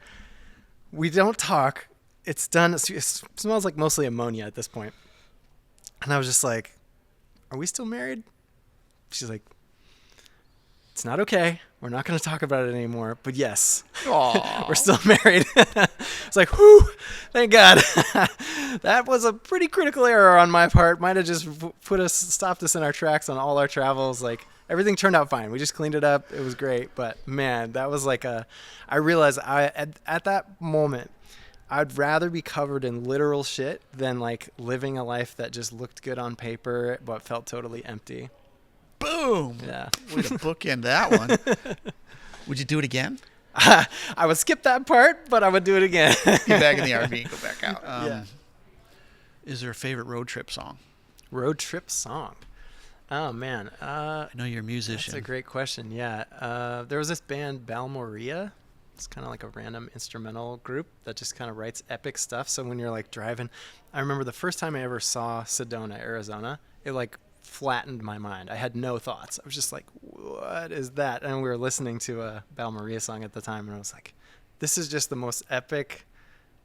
We don't talk. It's done. It smells like mostly ammonia at this point. And I was just like, "Are we still married?" She's like, "It's not okay. We're not going to talk about it anymore. But yes, we're still married." It's like, whew, thank God. That was a pretty critical error on my part. Might have just stopped us in our tracks on all our travels. Like, everything turned out fine. We just cleaned it up. It was great. But man, that was like I realized at that moment, I'd rather be covered in literal shit than like living a life that just looked good on paper but felt totally empty. Boom. Yeah. Way to bookend that one. Would you do it again? I would skip that part, but I would do it again. Get back in the RV and go back out. Yeah. Is there a favorite road trip song? Road trip song. Oh man. I know you're a musician. That's a great question. Yeah. There was this band Balmoria. It's kind of like a random instrumental group that just kind of writes epic stuff. So when you're like driving, I remember the first time I ever saw Sedona, Arizona, it like flattened my mind. I had no thoughts. I was just like, what is that? And we were listening to a Balmoria song at the time, and I was like, this is just the most epic,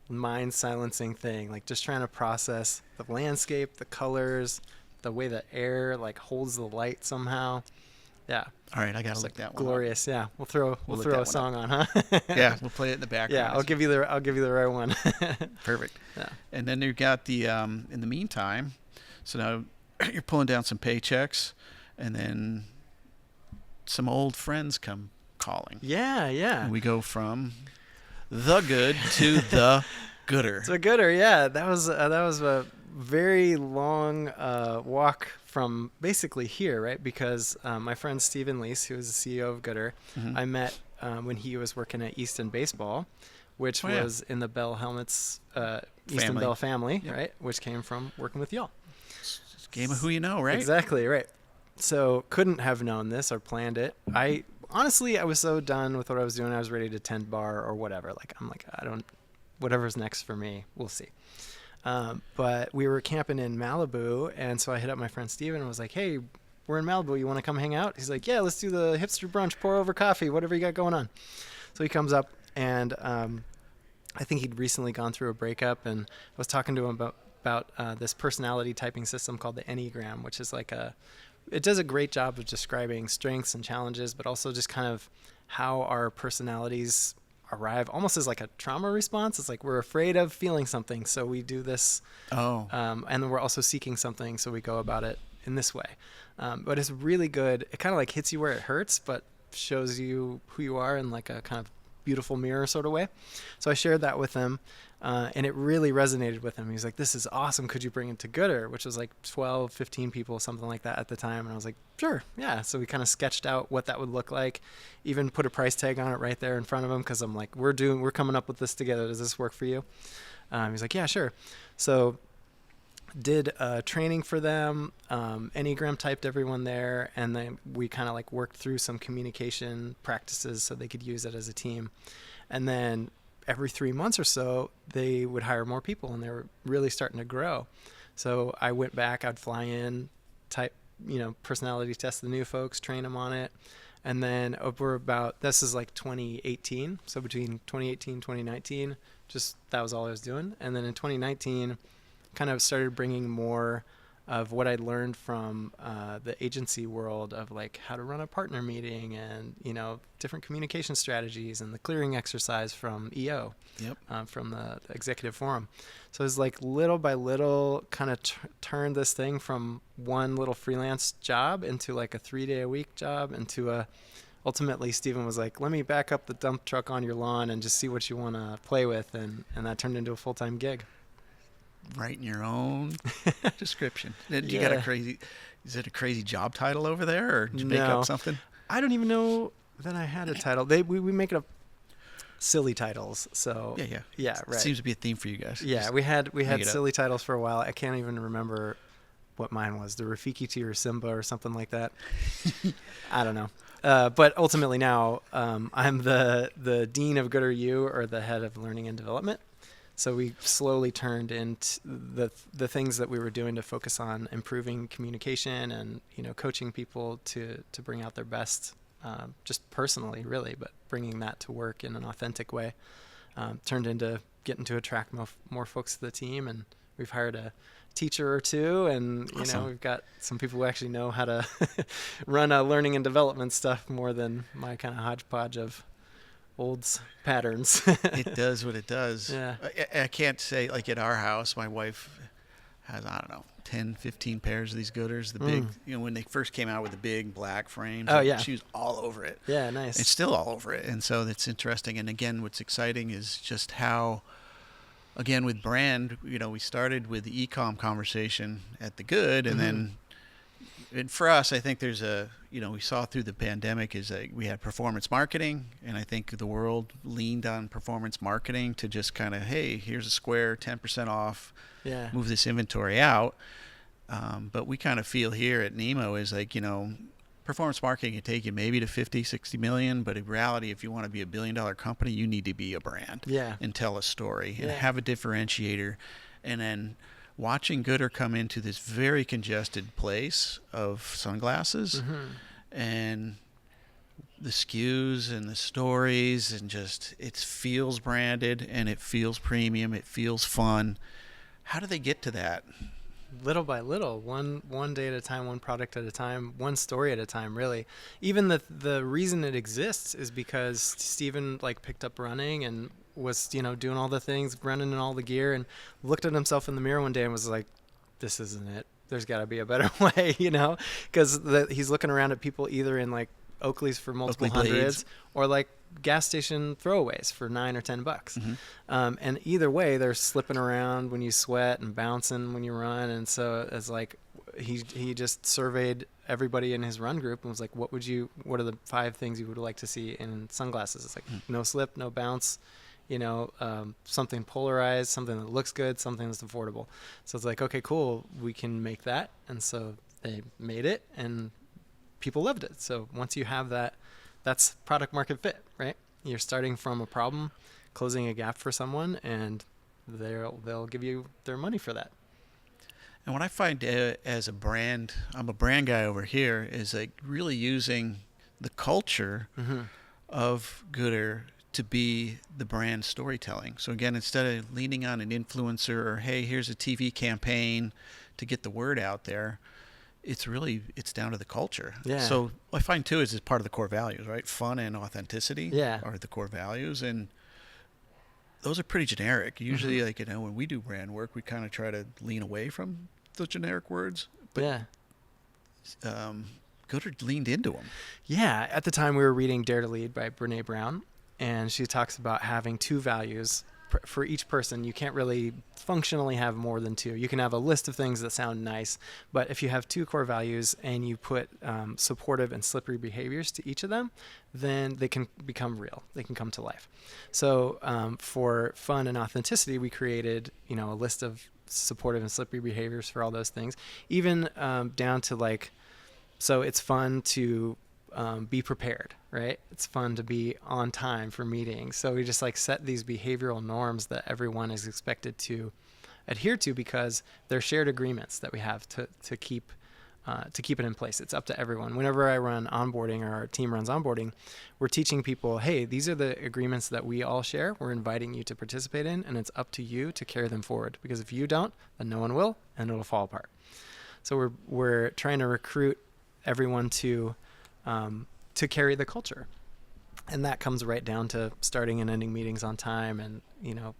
mind silencing thing. Like just trying to process the landscape, the colors, the way the air like holds the light somehow. Yeah. All right, I gotta look that one up. Glorious. Yeah. We'll throw look a that song one on, huh? Yeah, we'll play it in the background. Yeah, I'll give you the right one. Perfect. Yeah. And then you've got the in the meantime, so now you're pulling down some paychecks, and then some old friends come calling. Yeah, yeah. And we go from the good to the gooder. So Goodr, yeah, that was a very long walk from basically here, right? Because my friend Stephen Lease, who is the CEO of Goodr, I met when he was working at Easton Baseball, which was in the Bell Helmets Easton Bell family, right? Which came from working with y'all. It's a game of who you know, right? Exactly, right. So couldn't have known this or planned it. Honestly, I was so done with what I was doing. I was ready to tend bar or whatever. Like, I'm like, whatever's next for me, we'll see. But we were camping in Malibu, and so I hit up my friend Steven and was like, hey, we're in Malibu. You want to come hang out? He's like, yeah, let's do the hipster brunch, pour over coffee, whatever you got going on. So he comes up, and I think he'd recently gone through a breakup, and I was talking to him about this personality typing system called the Enneagram, which is like it does a great job of describing strengths and challenges, but also just kind of how our personalities arrive almost as like a trauma response. It's like we're afraid of feeling something, so we do this. And then we're also seeking something, so we go about it in this way. But it's really good. It kind of like hits you where it hurts, but shows you who you are in like a kind of beautiful mirror sort of way. So I shared that with him, and it really resonated with him. He was like, this is awesome. Could you bring it to Goodr? Which was like 12, 15 people, something like that at the time. And I was like, sure. Yeah. So we kind of sketched out what that would look like, even put a price tag on it right there in front of him. Cause I'm like, we're coming up with this together. Does this work for you? He's like, yeah, sure. So did training for them, Enneagram typed everyone there, and then we kind of like worked through some communication practices so they could use it as a team. And then every 3 months or so, they would hire more people, and they were really starting to grow. So I went back, I'd fly in, personality test the new folks, train them on it. And then this is like 2018. So between 2018 and 2019, just that was all I was doing. And then in 2019, kind of started bringing more of what I'd learned from the agency world of like how to run a partner meeting and, different communication strategies and the clearing exercise from EO, Yep. from the executive forum. So it was like little by little kind of turned this thing from one little freelance job into like a 3-day-a-week job into ultimately Stephen was like, let me back up the dump truck on your lawn and just see what you want to play with. And that turned into a full-time gig. Writing your own description. You got Yeah. is it a crazy job title over there, or did you make No. up something? I don't even know that I had a title. We make it up silly titles. So Yeah. yeah, right. Seems to be a theme for you guys. Yeah, Just we had make it up. silly titles for a while. I can't even remember what mine was. The Rafiki to your Simba or something like that. I don't know. But ultimately now, I'm the dean of Goodr U, or the head of learning and development. So we slowly turned into the things that we were doing to focus on improving communication and coaching people to bring out their best, just personally, really, but bringing that to work in an authentic way. Turned into getting to attract more folks to the team, and we've hired a teacher or two, and Awesome. we've got some people who actually know how to run a learning and development stuff more than my kind of hodgepodge of old patterns. It does what it does. Yeah. I can't say, like at our house, my wife has, I don't know, 10, 15 pairs of these Goodrs. The big, when they first came out with the big black frames. Oh, yeah. She was all over it. Yeah, nice. It's still all over it. And so that's interesting. And again, what's exciting is just how, again, with brand, we started with the e-com conversation at the Good, and then and for us, I think there's we saw through the pandemic is that we had performance marketing, and I think the world leaned on performance marketing to just kind of, hey, here's a square, 10% off, Yeah. move this inventory out. But we kind of feel here at Nemo is like, performance marketing can take you maybe to 50, 60 million, but in reality, if you want to be $1 billion company, you need to be a brand Yeah. and tell a story and Yeah. have a differentiator. And then watching Goodr come into this very congested place of sunglasses and the SKUs and the stories, and just it feels branded and it feels premium, it feels fun. How do they get to that? Little by little, one day at a time, one product at a time, one story at a time, really. Even the reason it exists is because Steven picked up running and was doing all the things, running in all the gear, and looked at himself in the mirror one day and was like, this isn't it. There's got to be a better way, because he's looking around at people either in Oakleys for multiple Oakley hundreds, blades. or gas station throwaways for $9 or $10. And either way, they're slipping around when you sweat and bouncing when you run. And so it's he just surveyed everybody in his run group and was like, what are the 5 things you would like to see in sunglasses? It's no slip, no bounce, something polarized, something that looks good, something that's affordable. So it's okay, cool, we can make that. And so they made it, and people loved it. So once you have that, that's product market fit, right? You're starting from a problem, closing a gap for someone, and they'll give you their money for that. And what I find as a brand, I'm a brand guy over here, is really using the culture of Goodr to be the brand storytelling. So again, instead of leaning on an influencer or, hey, here's a TV campaign to get the word out there, it's down to the culture. Yeah. So I find too is part of the core values, right? Fun and authenticity Yeah. are the core values, and those are pretty generic. Usually, when we do brand work, we kind of try to lean away from those generic words. But Yeah. Goodr leaned into them. Yeah. At the time, we were reading Dare to Lead by Brene Brown, and she talks about having 2 values for each person. You can't really functionally have more than 2. You can have a list of things that sound nice, but if you have 2 core values and you put supportive and slippery behaviors to each of them, then they can become real. They can come to life. So for fun and authenticity, we created a list of supportive and slippery behaviors for all those things, even down to so it's fun to be prepared, right? It's fun to be on time for meetings. So we just set these behavioral norms that everyone is expected to adhere to, because they're shared agreements that we have to keep it in place. It's up to everyone. Whenever I run onboarding, or our team runs onboarding, we're teaching people, hey, these are the agreements that we all share. We're inviting you to participate in, and it's up to you to carry them forward, because if you don't, then no one will, and it'll fall apart. So we're trying to recruit everyone to carry the culture. And that comes right down to starting and ending meetings on time, and,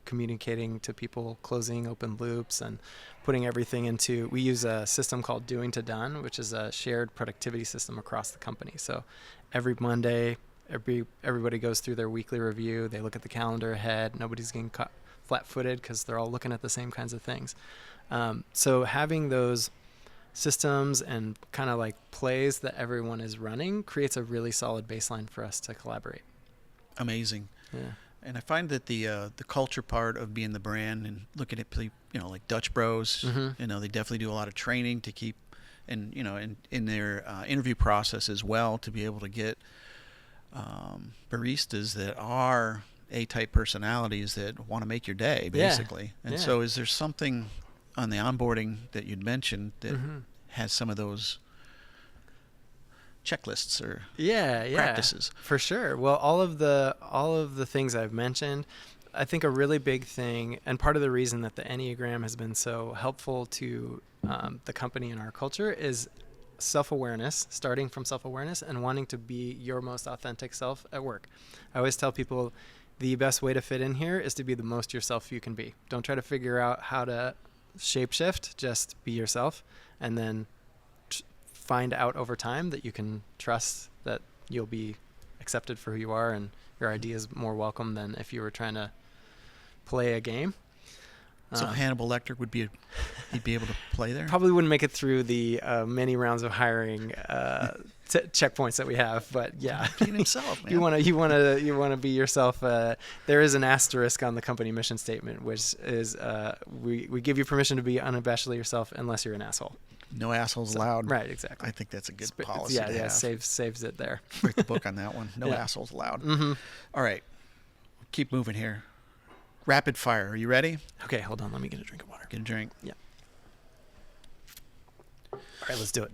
communicating to people, closing open loops, and putting everything into, we use a system called Doing to Done, which is a shared productivity system across the company. So every Monday, everybody goes through their weekly review. They look at the calendar ahead. Nobody's getting caught flat-footed because they're all looking at the same kinds of things. So having those systems and kind of like plays that everyone is running creates a really solid baseline for us to collaborate. Amazing. Yeah. And I find that the culture part of being the brand and looking at, like Dutch Bros, they definitely do a lot of training to keep, and, in their interview process as well, to be able to get baristas that are A-type personalities that want to make your day, basically. And so is there something on the onboarding that you'd mentioned that has some of those checklists or practices? For sure. Well, all of the things I've mentioned, I think a really big thing, and part of the reason that the Enneagram has been so helpful to the company and our culture, is self-awareness, starting from self-awareness and wanting to be your most authentic self at work. I always tell people the best way to fit in here is to be the most yourself you can be. Don't try to figure out how to shapeshift, just be yourself, and then find out over time that you can trust that you'll be accepted for who you are, and your idea is more welcome than if you were trying to play a game. So Hannibal Lecter he'd be able to play there? Probably wouldn't make it through the many rounds of hiring checkpoints that we have, but yeah, being himself, man. you want to be yourself. There is an asterisk on the company mission statement, which is we give you permission to be unabashedly yourself unless you're an asshole. No assholes allowed. Right, exactly. I think that's a good policy. Yeah, to have. saves it there. Write the book on that one. No assholes allowed. All right, keep moving here. Rapid fire. Are you ready? Okay, hold on. Let me get a drink of water. Get a drink. Yeah. All right, let's do it.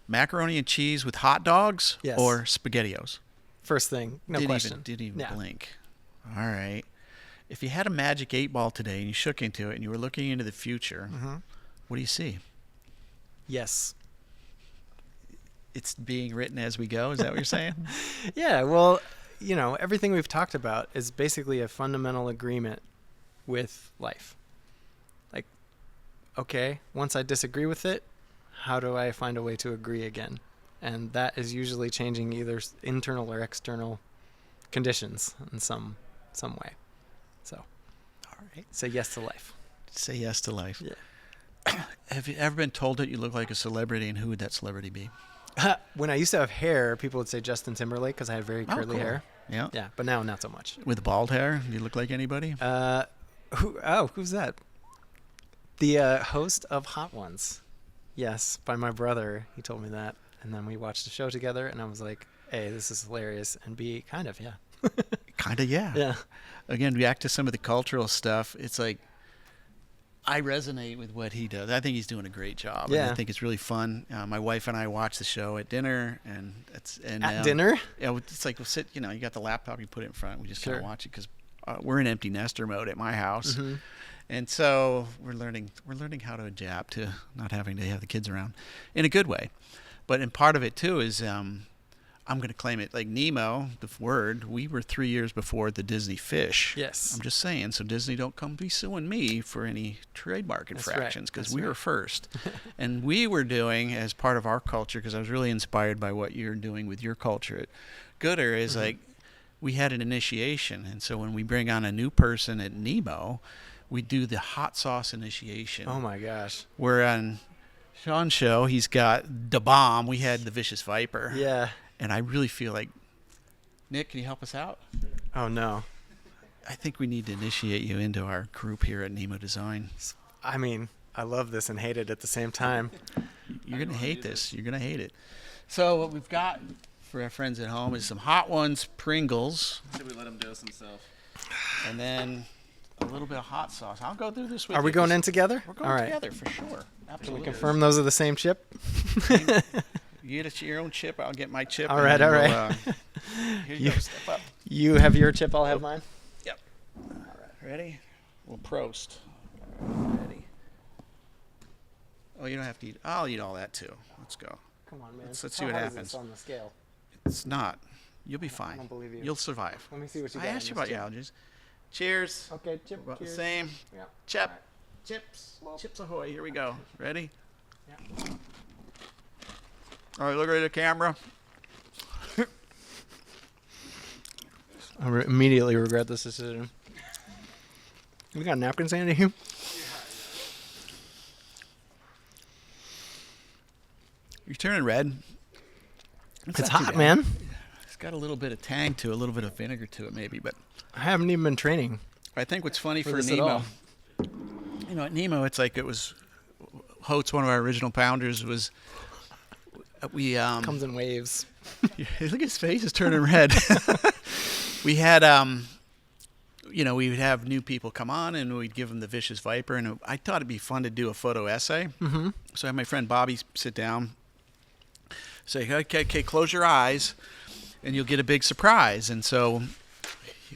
Macaroni and cheese with hot dogs, Yes. or SpaghettiOs? First thing, no question. Didn't even Yeah. blink. All right. If you had a magic 8-ball today and you shook into it and you were looking into the future, what do you see? Yes. It's being written as we go. Is that what you're saying? Yeah, well, everything we've talked about is basically a fundamental agreement with life. Like, okay, once I disagree with it, how do I find a way to agree again? And that is usually changing either internal or external conditions in some way. So, All right. say yes to life. Say yes to life. Yeah. Have you ever been told that you look like a celebrity, and who would that celebrity be? When I used to have hair, people would say Justin Timberlake because I had very curly cool. hair. Yeah. Yeah, but now not so much. With bald hair? Do you look like anybody? Who's that? The host of Hot Ones. Yes, by my brother. He told me that. And then we watched the show together, and I was like, A, this is hilarious, and B, kind of, yeah. Kind of, yeah. Yeah. Again, back to some of the cultural stuff. It's like, I resonate with what he does. I think he's doing a great job. Yeah. And I think it's really fun. My wife and I watch the show at dinner, and At dinner? Yeah, it's like we'll sit. You got the laptop, you put it in front. We just kind Sure. of watch it because we're in empty nester mode at my house, Mm-hmm. and so we're learning how to adapt to not having to have the kids around, in a good way. But in part of it too is I'm going to claim it, like Nemo, the word, we were 3 years before the Disney fish. Yes. I'm just saying, so Disney don't come be suing me for any trademark infractions, because That's we were first. And we were doing, as part of our culture, because I was really inspired by what you're doing with your culture at Goodr, is like, we had an initiation. And so when we bring on a new person at Nemo, we do the hot sauce initiation. Oh, my gosh. We're on Shaun's show. He's got the bomb. We had the Vicious Viper. Yeah. And I really feel like, Nick, can you help us out? Oh, no. I think we need to initiate you into our group here at Nemo Design. I mean, I love this and hate it at the same time. You're going to hate this. You're going to hate it. So what we've got for our friends at home is some Hot Ones Pringles. Should we let him dose himself? And then a little bit of hot sauce. I'll go through this with you. Are we going in together? We're going All right. together for sure. Can we Absolutely. confirm those are the same chip? You get your own chip. I'll get my chip. All and right, then all we'll, right. Here you go. Step up. You have your chip, I'll have mine. Yep. All right. Ready? We'll prost. Ready. Oh, you don't have to eat. I'll eat all that too. Let's go. Come on, man. Let's see what How hard is happens. this on the scale? It's not. You'll be fine. don't believe you. You'll survive. Let me see what you I got. asked you on about this your chip. allergies. Cheers. Okay, chip. About the cheers. same. Yeah. Chip. Alright. Chips. Well- Chips ahoy. Here we go. Ready? Yeah. All right, look at the camera. I immediately regret this decision. We got napkins handy here? You're turning red. It's not too hot, bad. man. It's got a little bit of tang to it, a little bit of vinegar to it, maybe. But I haven't even been training. I think what's funny For for this at Nemo, all. you know, at Nemo, it's like it was. Holtz, one of our original pounders, was. We Comes in waves. look at his face is turning red. We had you know, we would have new people come on and we'd give them the Vicious Viper, and I thought it'd be fun to do a photo essay. Mm-hmm. So I had my friend Bobby sit down, say, okay, close your eyes, and you'll get a big surprise. And so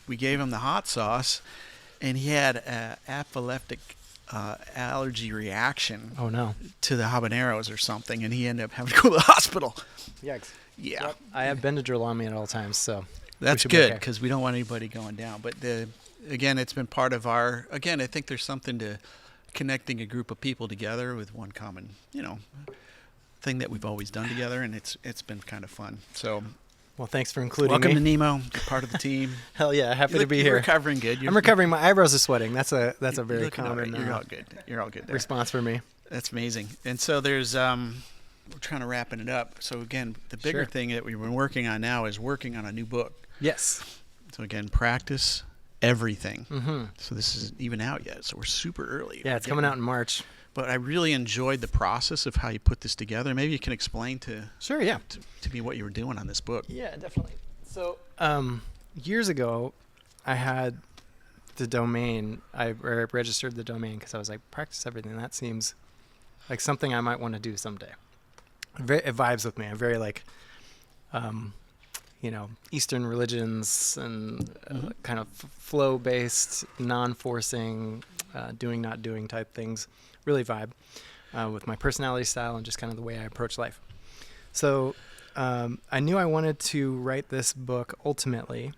we gave him the hot sauce, and he had an apoplectic allergy reaction Oh, no. to the habaneros or something, and he ended up having to go to the hospital. Yikes. Yeah. I have Benadryl on me at all times, so. That's should be good okay. because we don't want anybody going down. But again, it's been part of our. Again, I think there's something to connecting a group of people together with one common, you know, thing that we've always done together, and it's been kind of fun. So, Well, thanks for including welcome me. to Nemo, you're part of the team. Hell yeah, happy You to be you're here. recovering good. I'm recovering. My eyebrows are sweating. That's a You're very looking all right. common You're all good. You're all good there. response for me. That's amazing. And so there's we're trying to wrapping it up. So again, the bigger Sure. thing that we've been working on now is working on a new book. Yes. So again, practice everything. Mm-hmm. So this isn't even out yet. So we're super early. Yeah, it's coming out in March. But I really enjoyed the process of how you put this together. Maybe you can explain to Sure, yeah. me what you were doing on this book. Yeah, definitely. So, years ago, I had the domain. I registered the domain because I was like, practice everything. That seems like something I might want to do someday. It vibes with me. I'm very like, you know, Eastern religions and kind of flow-based, non-forcing, doing, not doing type things really vibe with my personality style and just kind of the way I approach life. So I knew I wanted to write this book ultimately.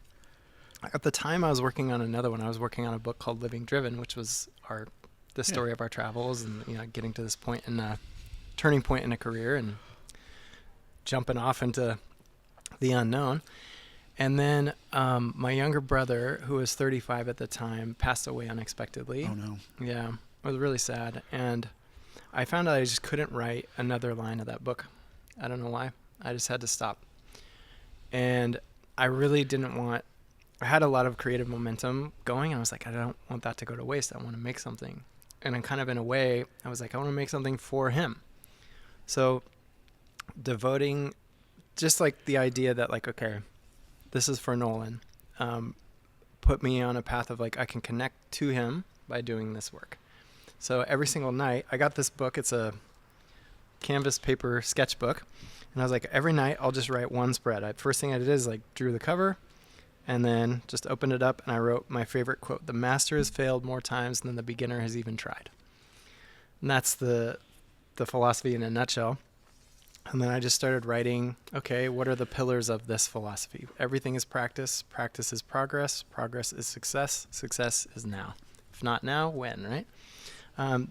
At the time, I was working on another one. I was working on a book called Living Driven, which was the story of our travels and, you know, getting to this point in a turning point in a career and jumping off into the unknown. And then my younger brother, who was 35 at the time, passed away unexpectedly. Oh no. Yeah, it was really sad. And I found out I just couldn't write another line of that book. I don't know why. I just had to stop. And I really didn't want, I had a lot of creative momentum going. I was like, I don't want that to go to waste. I want to make something. And then kind of in a way, I was like, I want to make something for him. So devoting just like the idea that like, okay, this is for Nolan, put me on a path of like, I can connect to him by doing this work. So every single night I got this book. It's a canvas paper sketchbook. And I was like, every night I'll just write one spread. First thing I did is like drew the cover and then just opened it up and I wrote my favorite quote: "The master has failed more times than the beginner has even tried." And that's the philosophy in a nutshell. And then I just started writing, okay, what are the pillars of this philosophy? Everything is practice. Practice is progress. Progress is success. Success is now. If not now, when, right?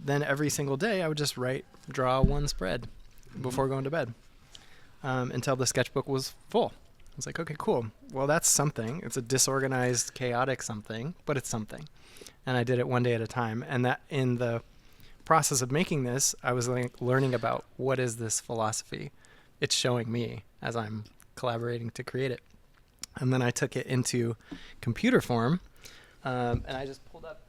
Then every single day I would just draw one spread before going to bed until the sketchbook was full. I was like, okay, cool. Well, that's something. It's a disorganized, chaotic something, but it's something. And I did it one day at a time. And that in the process of making this, I was like learning about what is this philosophy. It's showing me as I'm collaborating to create it. And then I took it into computer form, and I just pulled up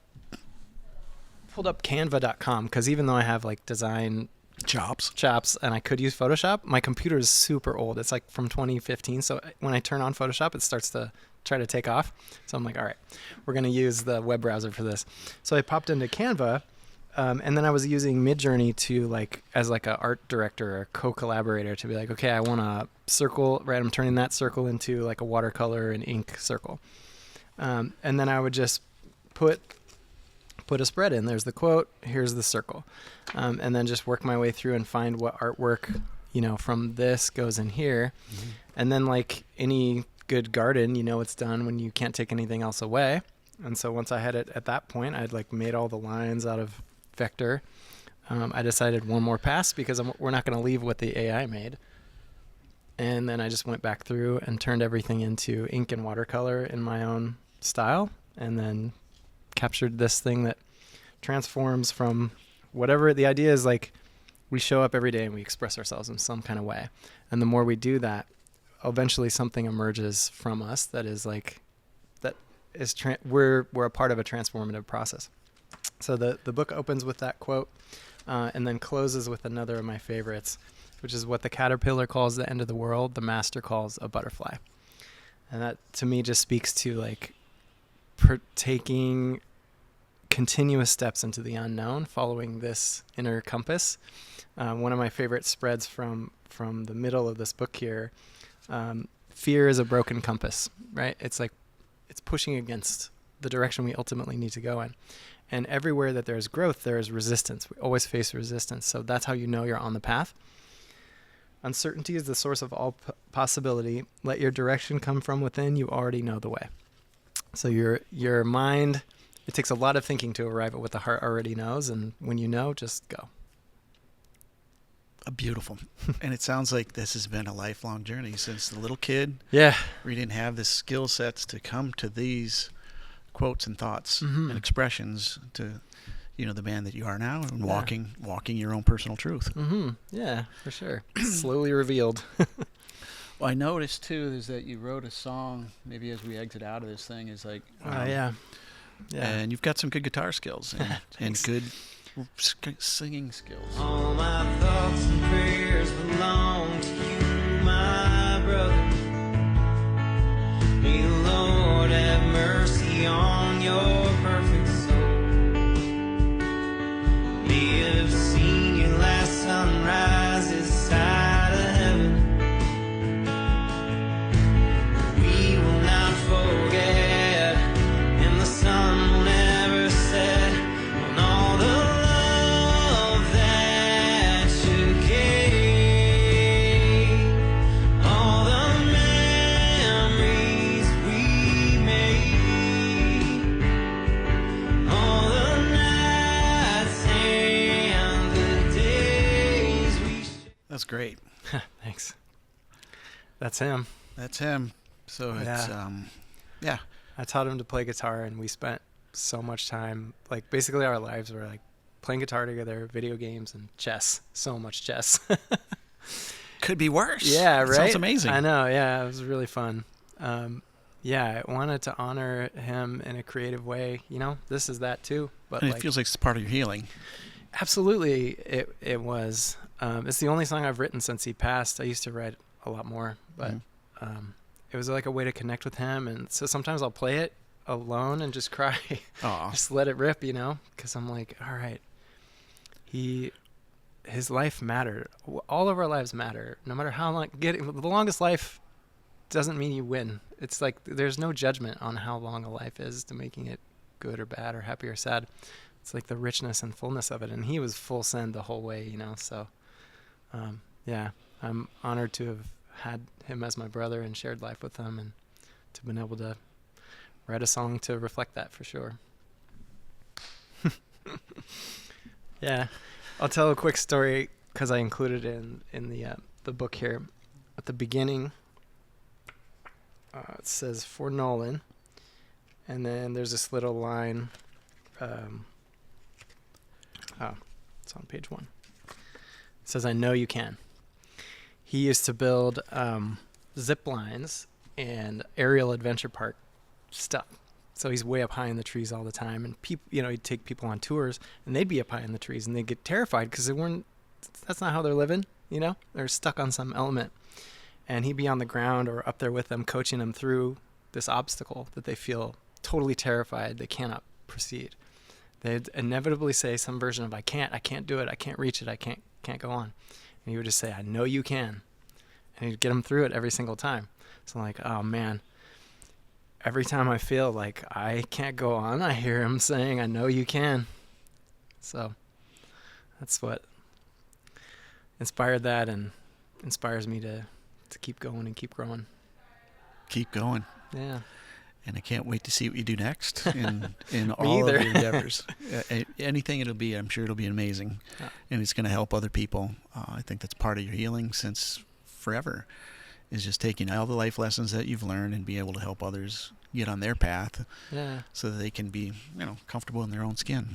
canva.com, because even though I have like design chops and I could use Photoshop, my computer is super old. It's like from 2015. So when I turn on Photoshop, it starts to try to take off. So I'm like, all right, we're going to use the web browser for this. So I popped into Canva. And then I was using Midjourney to like, as like a art director or co-collaborator, to be like, okay, I want a circle, right? I'm turning that circle into like a watercolor and ink circle. And then I would just put put a spread in. There's the quote, here's the circle. And then just work my way through and find what artwork, from this goes in here. Mm-hmm. And then like any good garden, it's done when you can't take anything else away. And so once I had it at that point, I'd like made all the lines out of vector. I decided one more pass because we're not going to leave what the AI made. And then I just went back through and turned everything into ink and watercolor in my own style, and then captured this thing that transforms from whatever. The idea is like we show up every day and we express ourselves in some kind of way. And the more we do that, eventually something emerges from us that is like, we're a part of a transformative process. So the book opens with that quote, and then closes with another of my favorites, which is what the caterpillar calls the end of the world, the master calls a butterfly. And that to me just speaks to like taking continuous steps into the unknown, following this inner compass. One of my favorite spreads from the middle of this book here, fear is a broken compass, right? It's like it's pushing against the direction we ultimately need to go in. And everywhere that there's growth, there is resistance. We always face resistance. So that's how you know you're on the path. Uncertainty is the source of all possibility. Let your direction come from within. You already know the way. So your mind, it takes a lot of thinking to arrive at what the heart already knows. And when you know, just go. Beautiful. And it sounds like this has been a lifelong journey since the little kid. Yeah. We didn't have the skill sets to come to these quotes and thoughts Mm-hmm. and expressions to, the man that you are now, and Yeah. walking your own personal truth. Mm-hmm. Yeah, for sure. Slowly revealed. Well, I noticed too is that you wrote a song. Maybe as we exit out of this thing, is like, Yeah. and you've got some good guitar skills and Thanks. good singing skills. All my thoughts and prayers belong to you, my brother. May the Lord have mercy on your perfect soul. May have seen your last sunrise this side of heaven. We will not forget, and the sun will never set on all the love that you gave, all the memories we made, all the nights and the days we shared. That's great. Thanks. That's him. That's him. So it's yeah. I taught him to play guitar, and we spent so much time, like basically our lives were like playing guitar together, video games, and chess. So much chess. Could be worse. Yeah, That right? Sounds amazing. I know, yeah, it was really fun. Yeah, I wanted to honor him in a creative way. This is that too. But And like, it feels like it's part of your healing. absolutely, it was. It's the only song I've written since he passed. I used to write a lot more, but it was like a way to connect with him. And so sometimes I'll play it alone and just cry. Aw. Just let it rip, because I'm like, all right, his life mattered. All of our lives matter, no matter how long. The longest life doesn't mean you win. It's like there's no judgment on how long a life is to making it good or bad or happy or sad. It's like the richness and fullness of it. And he was full send the whole way, So, yeah, I'm honored to have had him as my brother and shared life with him, and to have been able to write a song to reflect that for sure. Yeah, I'll tell a quick story because I included it in the book here. At the beginning, it says for Nolan, and then there's this little line. It's on page 1. It says, "I know you can." He used to build zip lines and aerial adventure park stuff. So he's way up high in the trees all the time. And people, he'd take people on tours, and they'd be up high in the trees, and they'd get terrified because that's not how they're living. They're stuck on some element. And he'd be on the ground or up there with them, coaching them through this obstacle that they feel totally terrified. They cannot proceed. They'd inevitably say some version of, I can't do it. I can't reach it. I can't go on. And he would just say, I know you can. And he'd get them through it every single time. So I'm like, oh man, every time I feel like I can't go on, I hear him saying, I know you can. So that's what inspired that and inspires me to keep going and keep growing. Keep going. Yeah. And I can't wait to see what you do next in all either. of your endeavors. Anything it'll be, I'm sure it'll be amazing. Yeah. And it's going to help other people. I think that's part of your healing since forever, is just taking all the life lessons that you've learned and be able to help others get on their path. Yeah. So that they can be, comfortable in their own skin.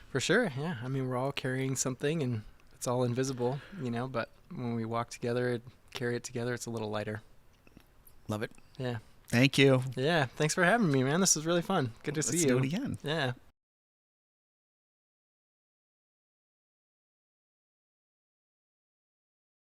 For sure. Yeah. I mean, we're all carrying something and it's all invisible, but when we walk together and carry it together, it's a little lighter. Love it. Yeah. Thank you. Yeah. Thanks for having me, man. This was really fun. Good to see you. Let's do it again. Yeah.